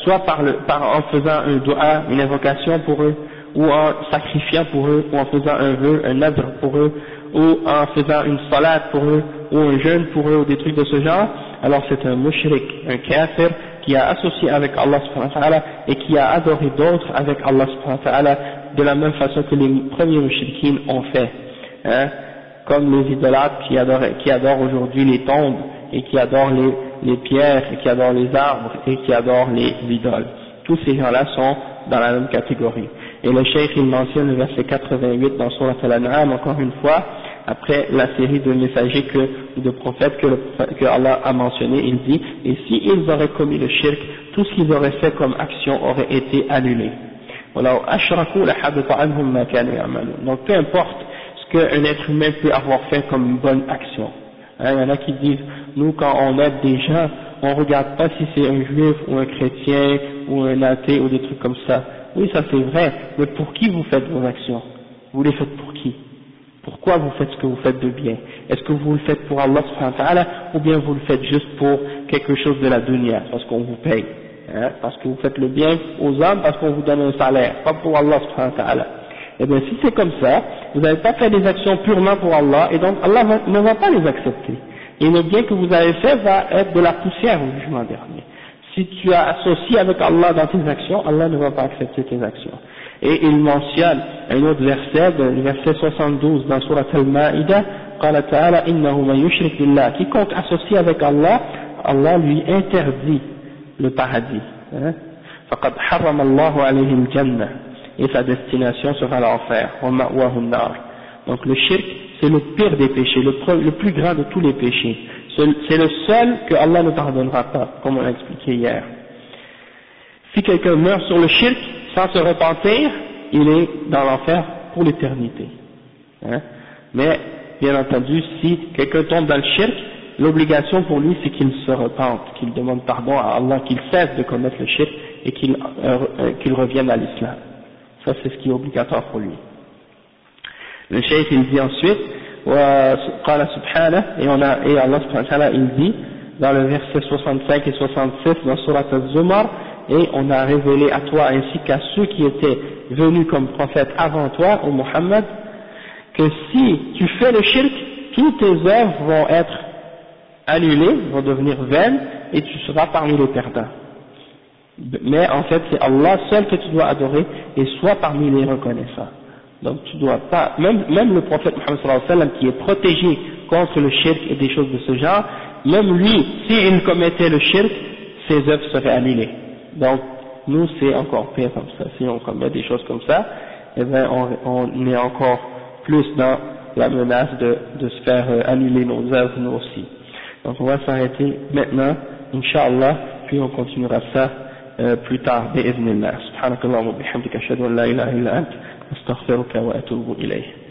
soit en faisant un dua, une invocation pour eux, ou en sacrifiant pour eux, ou en faisant un vœu, un nadr pour eux, ou en faisant une salat pour eux, ou un jeûne pour eux, ou des trucs de ce genre, alors c'est un mushrik, un kafir, qui a associé avec Allah subhanahu wa ta'ala, et qui a adoré d'autres avec Allah subhanahu wa ta'ala, de la même façon que les premiers mushrikines ont fait, comme les idolâtres qui adorent aujourd'hui les tombes, et qui adorent les pierres, et qui adorent les arbres, et qui adorent les idoles. Tous ces gens-là sont dans la même catégorie. Et le cheikh il mentionne le verset 88 dans Surat Al-An'am, encore une fois, après la série de messagers de prophètes que Allah a mentionné, il dit, et si ils auraient commis le shirk, tout ce qu'ils auraient fait comme action aurait été annulé. Donc peu importe ce qu'un être humain peut avoir fait comme une bonne action. Il y en a qui disent, nous quand on aide des gens, on ne regarde pas si c'est un juif ou un chrétien ou un athée ou des trucs comme ça. Oui, ça c'est vrai, mais pour qui vous faites vos actions? Vous les faites pour qui? Pourquoi vous faites ce que vous faites de bien? Est-ce que vous le faites pour Allah subhanahu wa ta'ala, ou bien vous le faites juste pour quelque chose de la dunya, parce qu'on vous paye, parce que vous faites le bien aux hommes, parce qu'on vous donne un salaire, pas pour Allah subhanahu wa ta'ala. Eh bien si c'est comme ça, vous n'avez pas fait des actions purement pour Allah, et donc Allah ne va pas les accepter. Et le bien que vous avez fait va être de la poussière au jugement dernier. Si tu as associé avec Allah dans tes actions, Allah ne va pas accepter tes actions. Et il mentionne un autre verset, le verset 72 dans Surat Al-Ma'idah, قال تعالى إنه من يشرك بالله, quiconque associe avec Allah, Allah lui interdit le paradis. فقد حرم الله عليه الجنة, et sa destination sera l'enfer. ومأواه النار. Donc le shirk, c'est le pire des péchés, le plus grand de tous les péchés. C'est le seul que Allah ne pardonnera pas, comme on l'a expliqué hier. Si quelqu'un meurt sur le shirk sans se repentir, il est dans l'enfer pour l'éternité. Mais, bien entendu, si quelqu'un tombe dans le shirk, l'obligation pour lui c'est qu'il se repente, qu'il demande pardon à Allah, qu'il cesse de commettre le shirk et qu'il revienne à l'islam. Ça c'est ce qui est obligatoire pour lui. Le cheikh il dit ensuite, قال سبحانه, et Allah subhanahu wa ta'ala il dit dans le verset 65 et 66 dans Surat Al-Zumar, et on a révélé à toi ainsi qu'à ceux qui étaient venus comme prophètes avant toi, au Muhammad, que si tu fais le shirk, toutes tes œuvres vont être annulées, vont devenir vaines, et tu seras parmi les perdants. Mais en fait c'est Allah seul que tu dois adorer, et sois parmi les reconnaissants. Donc tu dois pas, même le prophète Muhammad sallallahu alayhi wa sallam qui est protégé contre le shirk et des choses de ce genre, même lui, s'il commettait le shirk, ses œuvres seraient annulées. Donc nous c'est encore pire comme ça, si on commet des choses comme ça, eh bien on est encore plus dans la menace de se faire annuler nos œuvres nous aussi. Donc on va s'arrêter maintenant, Inch'Allah, puis on continuera ça plus tard, bi'idhnillah. Subhanakallahumma wa bihamdika ashhadu an la ilaha illa ant, astaghfiruka wa atubu ilayh.